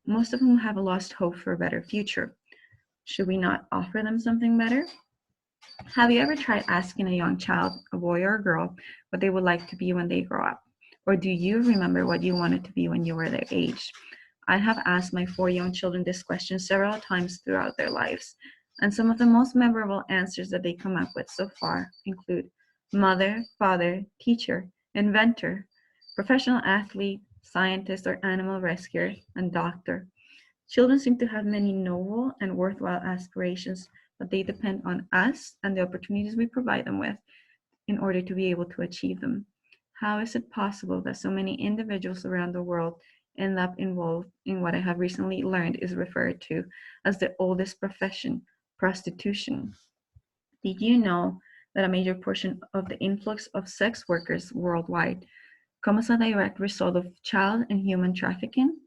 Speaker 3: most of whom have lost hope for a better future. Should we not offer them something better? Have you ever tried asking a young child, a boy or a girl, what they would like to be when they grow up? Or do you remember what you wanted to be when you were their age? I have asked my 4 young children this question several times throughout their lives, and some of the most memorable answers that they come up with so far include mother, father, teacher, inventor, professional athlete, scientist or animal rescuer, and doctor. Children seem to have many noble and worthwhile aspirations, but they depend on us and the opportunities we provide them with in order to be able to achieve them. How is it possible that so many individuals around the world end up involved in what I have recently learned is referred to as the oldest profession, prostitution? Did you know that a major portion of the influx of sex workers worldwide comes as a direct result of child and human trafficking?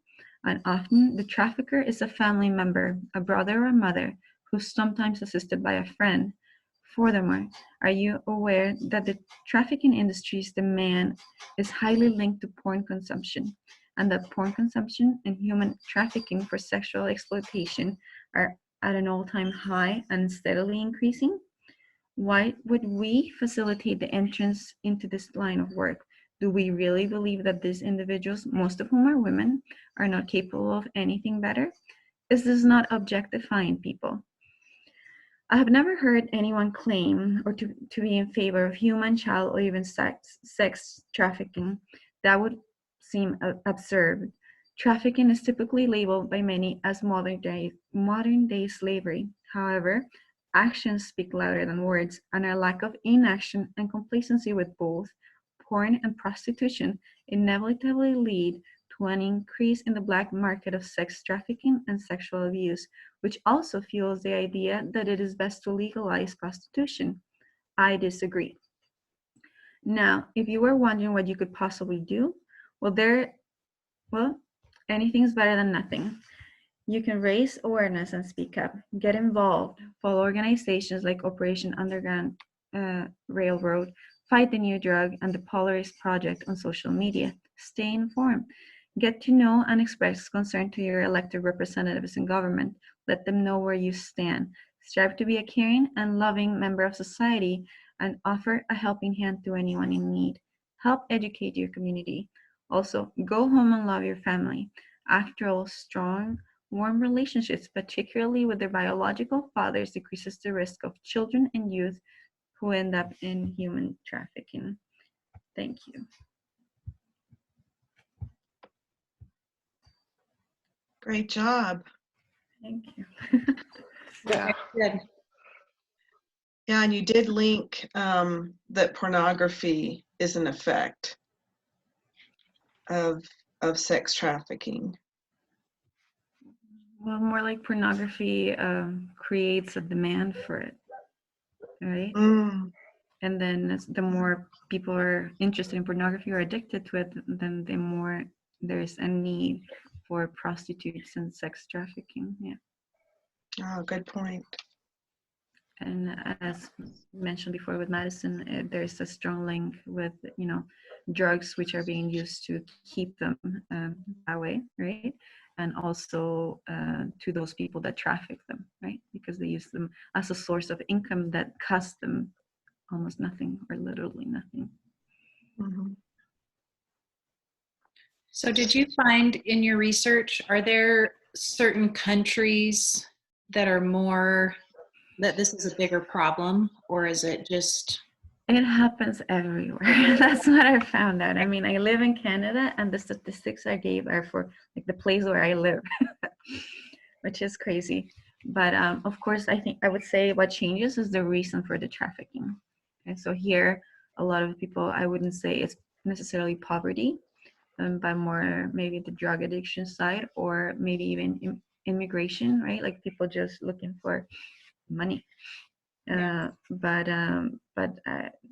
Speaker 3: And often the trafficker is a family member, a brother or a mother, who's sometimes assisted by a friend. Furthermore, are you aware that the trafficking industry's demand is highly linked to porn consumption, and that porn consumption and human trafficking for sexual exploitation are at an all-time high and steadily increasing? Why would we facilitate the entrance into this line of work? Do we really believe that these individuals, most of whom are women, are not capable of anything better? Is this not objectifying people? I have never heard anyone claim or to be in favor of human, child, or even sex trafficking. That would seem absurd. Trafficking is typically labeled by many as modern day slavery. However, actions speak louder than words, and our lack of inaction and complacency with both porn and prostitution inevitably lead to an increase in the black market of sex trafficking and sexual abuse, which also fuels the idea that it is best to legalize prostitution. I disagree. Now, if you were wondering what you could possibly do, anything's better than nothing. You can raise awareness and speak up, get involved, follow organizations like Operation Underground Railroad, Fight the New Drug, and the Polaris Project on social media. Stay informed. Get to know and express concern to your elected representatives in government. Let them know where you stand. Strive to be a caring and loving member of society and offer a helping hand to anyone in need. Help educate your community. Also, go home and love your family. After all, strong, warm relationships, particularly with their biological fathers, decreases the risk of children and youth who end up in human trafficking. Thank you.
Speaker 2: Great job.
Speaker 3: Thank you.
Speaker 4: Yeah.
Speaker 1: Good.
Speaker 2: Yeah, and you did link that pornography is an effect of sex trafficking.
Speaker 3: Well, more like pornography creates a demand for it, right?
Speaker 2: Mm,
Speaker 3: And then the more people are interested in pornography or addicted to it, then the more there's a need for prostitutes and sex trafficking. Yeah.
Speaker 2: oh, good point.
Speaker 3: And as mentioned before with Madison, there's a strong link with, drugs which are being used to keep them that way, right? And also to those people that traffic them, right? Because they use them as a source of income that costs them almost nothing or literally nothing.
Speaker 2: Mhm.
Speaker 5: So did you find in your research, are there certain countries that are that this is a bigger problem, or is it just?
Speaker 3: It happens everywhere. That's what I found out. I mean, I live in Canada, and the statistics I gave are for like the place where I live, which is crazy. But of course, I would say what changes is the reason for the trafficking. And so here, a lot of people, I wouldn't say it's necessarily poverty, but more maybe the drug addiction side, or maybe even immigration, right? Like people just looking for money. But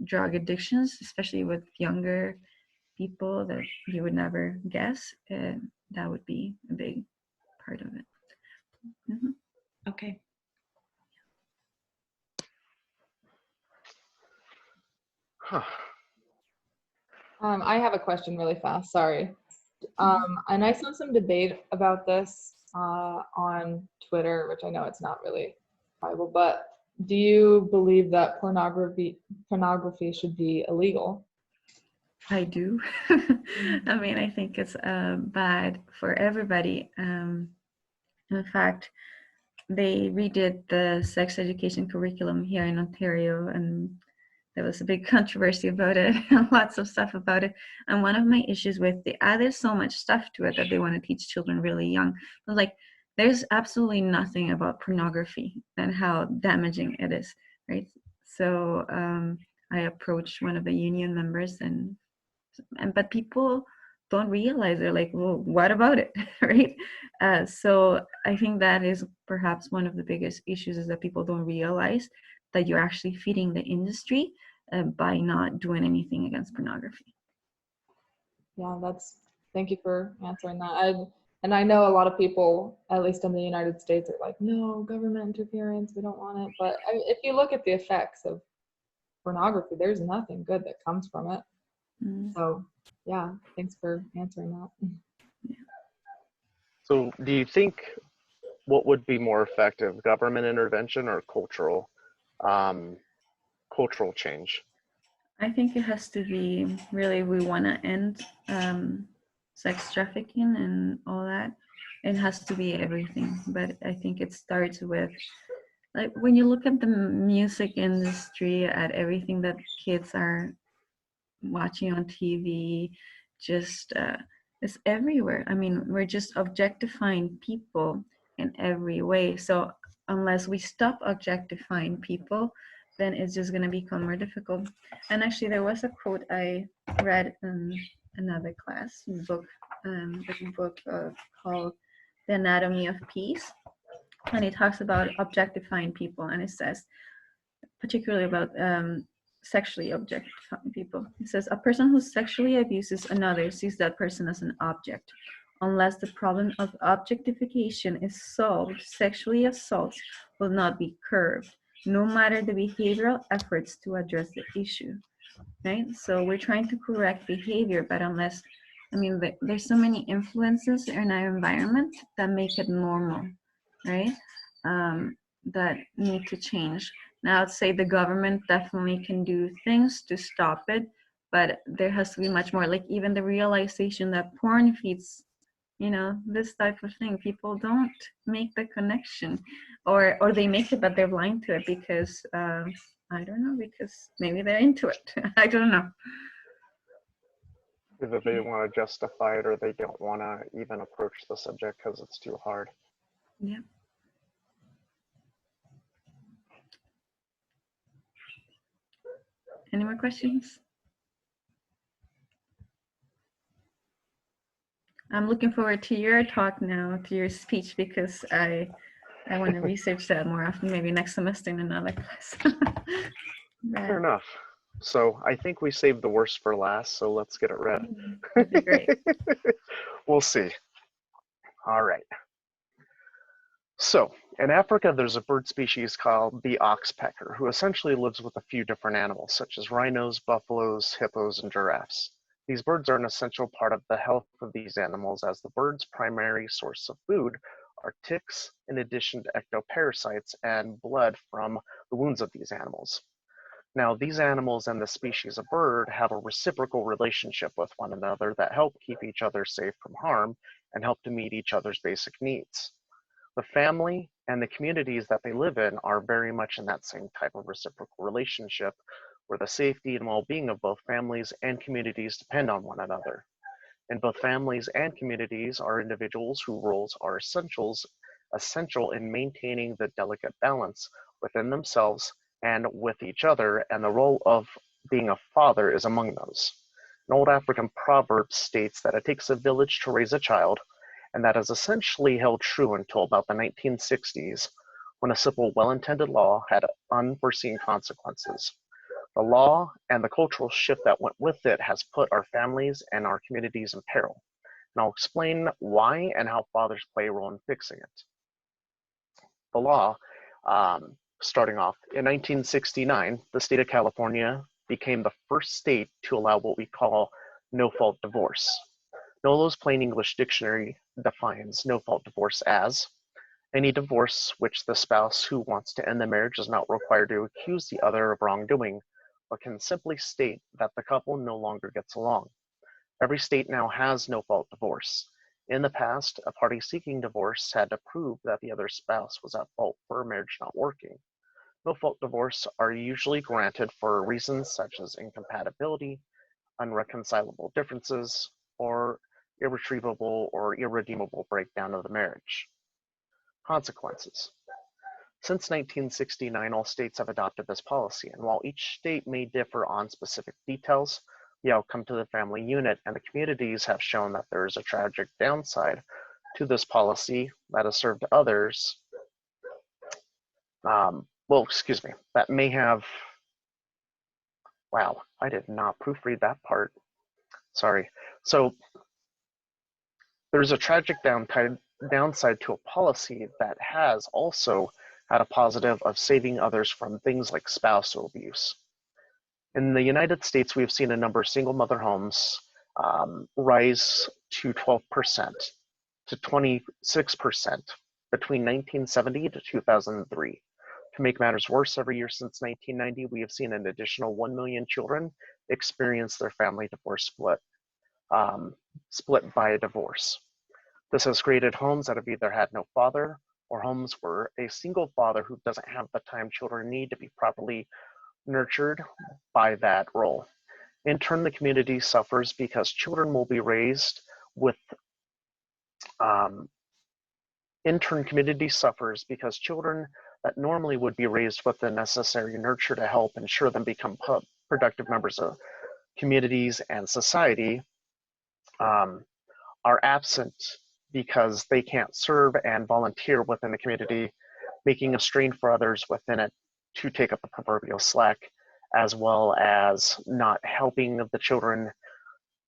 Speaker 3: drug addictions, especially with younger people that you would never guess, that would be a big part of it. Mm-hmm.
Speaker 5: Okay.
Speaker 4: Huh.
Speaker 1: I have a question really fast, sorry. And I saw some debate about this on Twitter, which I know it's not really Bible, but do you believe that pornography should be illegal?
Speaker 3: I do. I mean, I think it's bad for everybody. In fact, they redid the sex education curriculum here in Ontario, and there was a big controversy about it, lots of stuff about it. And one of my issues with the added so much stuff to it that they want to teach children really young. I was like, there's absolutely nothing about pornography and how damaging it is, right? So I approached one of the union members, but people don't realize. They're like, well, what about it? Right? So I think that is perhaps one of the biggest issues, is that people don't realize that you're actually feeding the industry by not doing anything against pornography.
Speaker 1: Yeah, thank you for answering that. And I know a lot of people, at least in the United States, are like, no, government interference, we don't want it. But if you look at the effects of pornography, there's nothing good that comes from it. So yeah, thanks for answering that.
Speaker 4: So do you think what would be more effective, government intervention or cultural change?
Speaker 3: I think it has to be really, we want to end sex trafficking and all that. It has to be everything. But I think it starts with, like, when you look at the music industry, at everything that kids are watching on TV, just it's everywhere. I mean, we're just objectifying people in every way. So unless we stop objectifying people, then it's just going to become more difficult. And actually, there was a quote I read in another class book, the book called The Anatomy of Peace. And it talks about objectifying people. And it says, particularly about sexually objectifying people. It says, a person who sexually abuses another sees that person as an object. Unless the problem of objectification is solved, sexually assaults will not be curbed, no matter the behavioral efforts to address the issue, right? So we're trying to correct behavior, but unless, I mean, there's so many influences in our environment that make it normal, right? That need to change. Now, I'd say the government definitely can do things to stop it, but there has to be much more, like even the realization that porn feeds, this type of thing. People don't make the connection, or they make it, but they're blind to it because, I don't know, because maybe they're into it. I don't know.
Speaker 4: Either they want to justify it or they don't want to even approach the subject because it's too hard.
Speaker 3: Yeah. Any more questions? I'm looking forward to your talk now, to your speech, because I want to research that more often, maybe next semester in another class.
Speaker 4: Fair enough. So I think we saved the worst for last, so let's get it read.
Speaker 3: That'd be great.
Speaker 4: We'll see. All right. So in Africa, there's a bird species called the oxpecker, who essentially lives with a few different animals, such as rhinos, buffaloes, hippos, and giraffes. These birds are an essential part of the health of these animals, as the bird's primary source of food are ticks, in addition to ectoparasites and blood from the wounds of these animals. Now, these animals and the species of bird have a reciprocal relationship with one another that help keep each other safe from harm and help to meet each other's basic needs. The family and the communities that they live in are very much in that same type of reciprocal relationship, where the safety and well-being of both families and communities depend on one another. In both families and communities are individuals whose roles are essential in maintaining the delicate balance within themselves and with each other, and the role of being a father is among those. An old African proverb states that it takes a village to raise a child, and that is essentially held true until about the 1960s, when a simple, well-intended law had unforeseen consequences. The law and the cultural shift that went with it has put our families and our communities in peril. And I'll explain why and how fathers play a role in fixing it. The law, starting off, in 1969, the state of California became the first state to allow what we call no-fault divorce. NOLO's Plain English Dictionary defines no-fault divorce as any divorce which the spouse who wants to end the marriage is not required to accuse the other of wrongdoing, but can simply state that the couple no longer gets along. Every state now has no-fault divorce. In the past, a party seeking divorce had to prove that the other spouse was at fault for a marriage not working. No-fault divorce are usually granted for reasons such as incompatibility, unreconcilable differences, or irretrievable or irredeemable breakdown of the marriage. Consequences. Since 1969, all states have adopted this policy, and while each state may differ on specific details, the outcome to the family unit and the communities have shown that there is a tragic downside to this policy that has served others, that may have, wow, I did not proofread that part. Sorry. So there's a tragic downside to a policy that has also had a positive of saving others from things like spousal abuse. In the United States, we've seen a number of single mother homes rise to 12% to 26% between 1970 to 2003. To make matters worse, every year since 1990, we have seen an additional 1 million children experience their family divorce split by a divorce. This has created homes that have either had no father or homes where a single father who doesn't have the time children need to be properly nurtured by that role. In turn, the community suffers because children will be raised with, community suffers because children that normally would be raised with the necessary nurture to help ensure them become productive members of communities and society are absent because they can't serve and volunteer within the community, making a strain for others within it to take up the proverbial slack, as well as not helping the children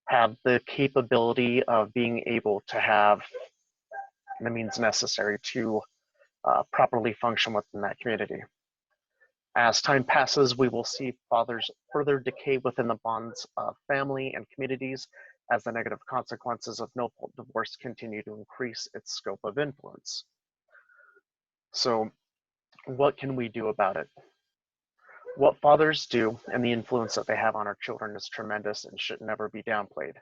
Speaker 4: have the capability of being able to have the means necessary to properly function within that community. As time passes, we will see fathers further decay within the bonds of family and communities as the negative consequences of no-fault divorce continue to increase its scope of influence. So, what can we do about it? What fathers do and the influence that they have on our children is tremendous and should never be downplayed.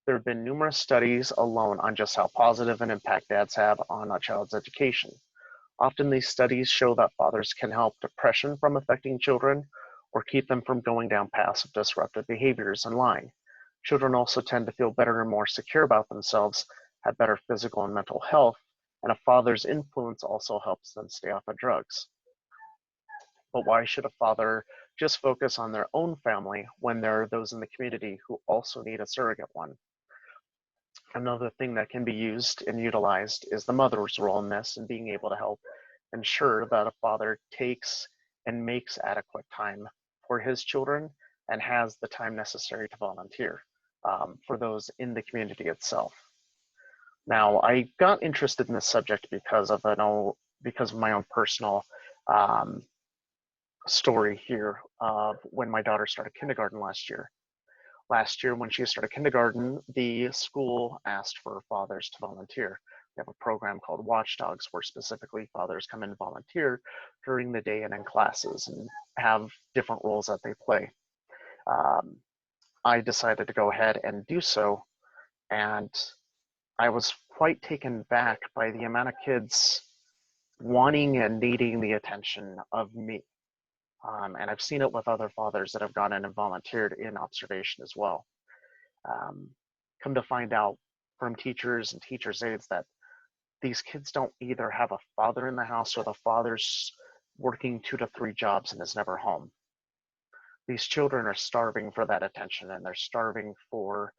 Speaker 4: There have been numerous studies alone on just how positive an impact dads have on a child's education. Often these studies show that fathers can help depression from affecting children or keep them from going down paths of disruptive behaviors and lying. Children also tend to feel better and more secure about themselves, have better physical and mental health, and a father's influence also helps them stay off of drugs. But why should a father just focus on their own family when there are those in the community who also need a surrogate one? Another thing that can be used and utilized is the mother's role in this, and being able to help ensure that a father takes and makes adequate time for his children and has the time necessary to volunteer for those in the community itself. Now, I got interested in this subject because of my own personal story here of when my daughter started kindergarten last year. Last year, when she started kindergarten, the school asked for fathers to volunteer. We have a program called Watchdogs, where specifically fathers come in and volunteer during the day and in classes and have different roles that they play. I decided to go ahead and do so, and I was quite taken back by the amount of kids wanting and needing the attention of me. And I've seen it with other fathers that have gone in and volunteered in observation as well. Come to find out from teachers and teachers' aides that these kids don't either have a father in the house or the father's working 2 to 3 jobs and is never home. These children are starving for that attention, and they're starving for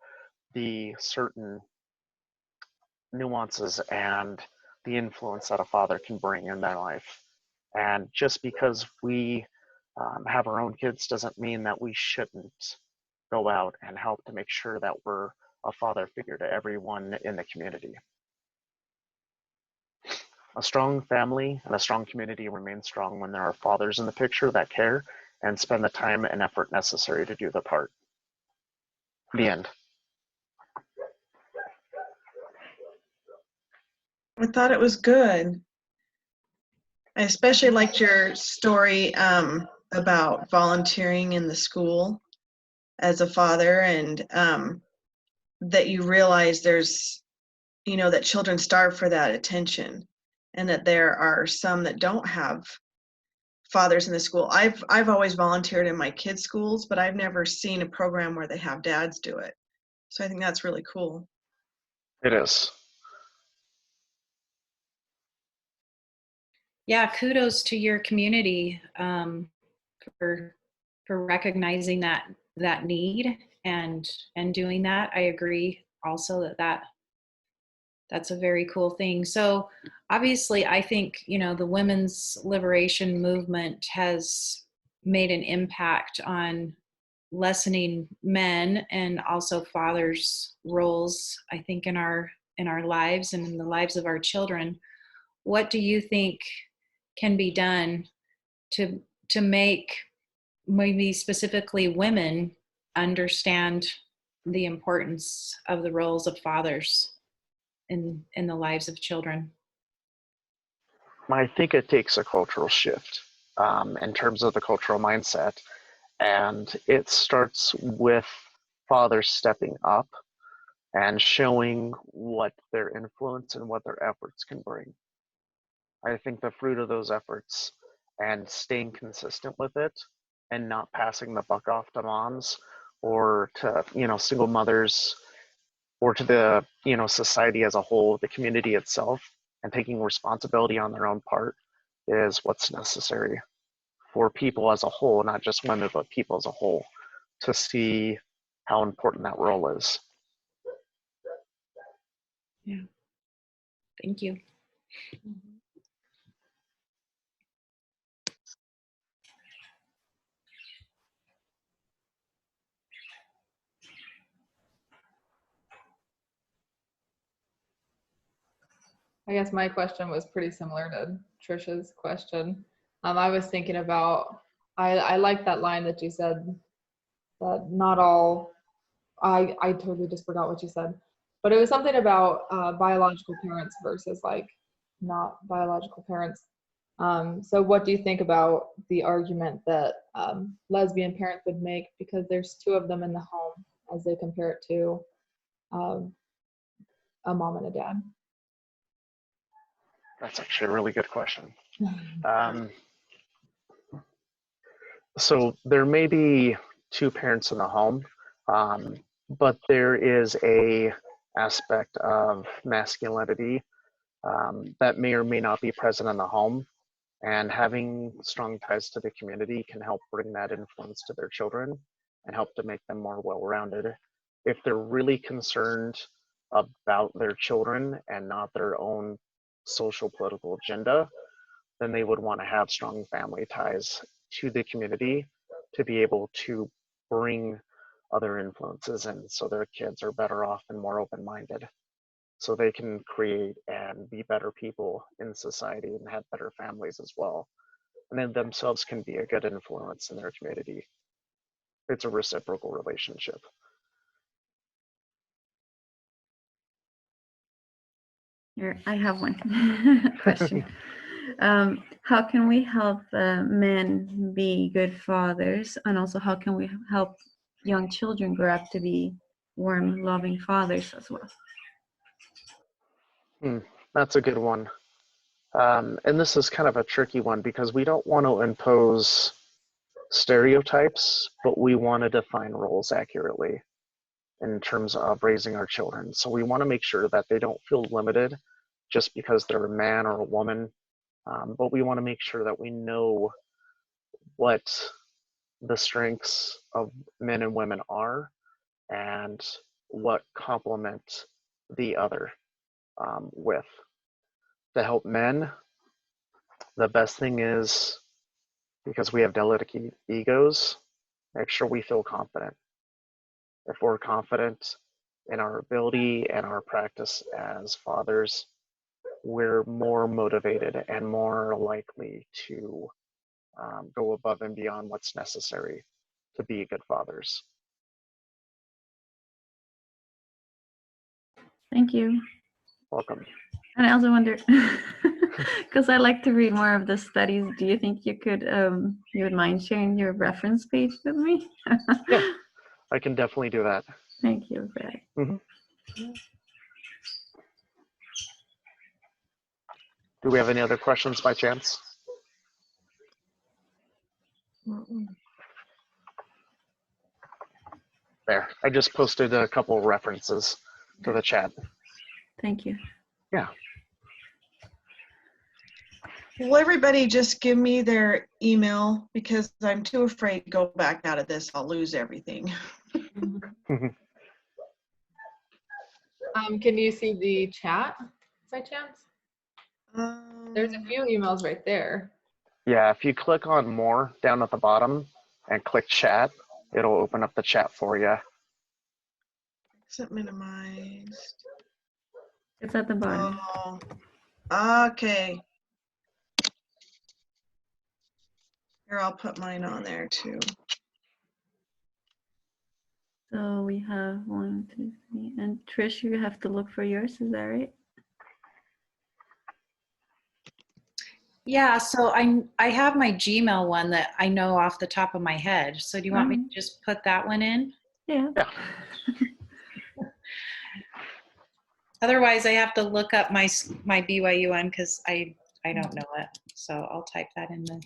Speaker 4: the certain nuances and the influence that a father can bring in their life. And just because we have our own kids doesn't mean that we shouldn't go out and help to make sure that we're a father figure to everyone in the community. A strong family and a strong community remain strong when there are fathers in the picture that care and spend the time and effort necessary to do their part. The end.
Speaker 2: I thought it was good. I especially liked your story about volunteering in the school as a father, and that you realize there's, that children starve for that attention, and that there are some that don't have fathers in the school. I've always volunteered in my kids' schools, but I've never seen a program where they have dads do it. So I think that's really cool.
Speaker 4: It is.
Speaker 5: Yeah, kudos to your community for recognizing that need and doing that. I agree also that's a very cool thing. So obviously, I think the women's liberation movement has made an impact on lessening men and also fathers' roles. I think in our lives and in the lives of our children. What do you think can be done to make maybe specifically women understand the importance of the roles of fathers in the lives of children?
Speaker 4: I think it takes a cultural shift in terms of the cultural mindset, and it starts with fathers stepping up and showing what their influence and what their efforts can bring. I think the fruit of those efforts and staying consistent with it and not passing the buck off to moms or to single mothers or to the society as a whole, the community itself, and taking responsibility on their own part is what's necessary for people as a whole, not just women, but people as a whole, to see how important that role is.
Speaker 5: Yeah. Thank you.
Speaker 1: I guess my question was pretty similar to Trisha's question. I was thinking about, I like that line that you said, that not all, I totally just forgot what you said, but it was something about biological parents versus like not biological parents. So what do you think about the argument that lesbian parents would make because there's 2 of them in the home as they compare it to a mom and a dad?
Speaker 4: That's actually a really good question. So there may be 2 parents in the home, but there is a aspect of masculinity that may or may not be present in the home, and having strong ties to the community can help bring that influence to their children and help to make them more well-rounded. If they're really concerned about their children and not their own social political agenda, then they would want to have strong family ties to the community to be able to bring other influences in, so their kids are better off and more open-minded, so they can create and be better people in society and have better families as well. And then themselves can be a good influence in their community. It's a reciprocal relationship.
Speaker 3: Here, I have one question. How can we help men be good fathers? And also, how can we help young children grow up to be warm, loving fathers as well?
Speaker 4: That's a good one. And this is kind of a tricky one because we don't want to impose stereotypes, but we want to define roles accurately in terms of raising our children. So we want to make sure that they don't feel limited just because they're a man or a woman, but we want to make sure that we know what the strengths of men and women are and what complement the other with. To help men, the best thing is, because we have delicate egos, make sure we feel confident. If we're confident in our ability and our practice as fathers, we're more motivated and more likely to go above and beyond what's necessary to be good fathers.
Speaker 3: Thank you.
Speaker 4: Welcome.
Speaker 3: And I also wonder, because I like to read more of the studies, do you think you could, you would mind sharing your reference page with me?
Speaker 4: Yeah, I can definitely do that.
Speaker 3: Thank you, Brad.
Speaker 4: Do we have any other questions by chance? There, I just posted a couple references to the chat.
Speaker 3: Thank you.
Speaker 4: Yeah.
Speaker 2: Will everybody just give me their email because I'm too afraid to go back out of this. I'll lose everything.
Speaker 1: Can you see the chat by chance? There's a few emails right there.
Speaker 4: Yeah, if you click on more down at the bottom and click chat, it'll open up the chat for you.
Speaker 2: Exit minimized.
Speaker 3: It's at the bottom.
Speaker 2: Oh, okay. Here, I'll put mine on there too.
Speaker 3: So we have 1, 2, 3, and Trish, you have to look for yours. Is that right?
Speaker 5: Yeah, so I have my Gmail one that I know off the top of my head. So do you want me to just put that one in?
Speaker 3: Yeah.
Speaker 4: Yeah.
Speaker 5: Otherwise, I have to look up my BYU one because I don't know it. So I'll type that in the.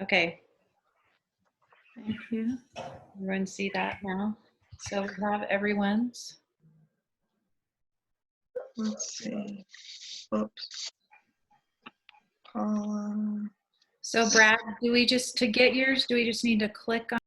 Speaker 5: Okay,
Speaker 3: Thank you.
Speaker 5: everyone see that now? So we have everyone's.
Speaker 2: Let's see. Oops. Paula.
Speaker 5: So Brad, to get yours, do we just need to click on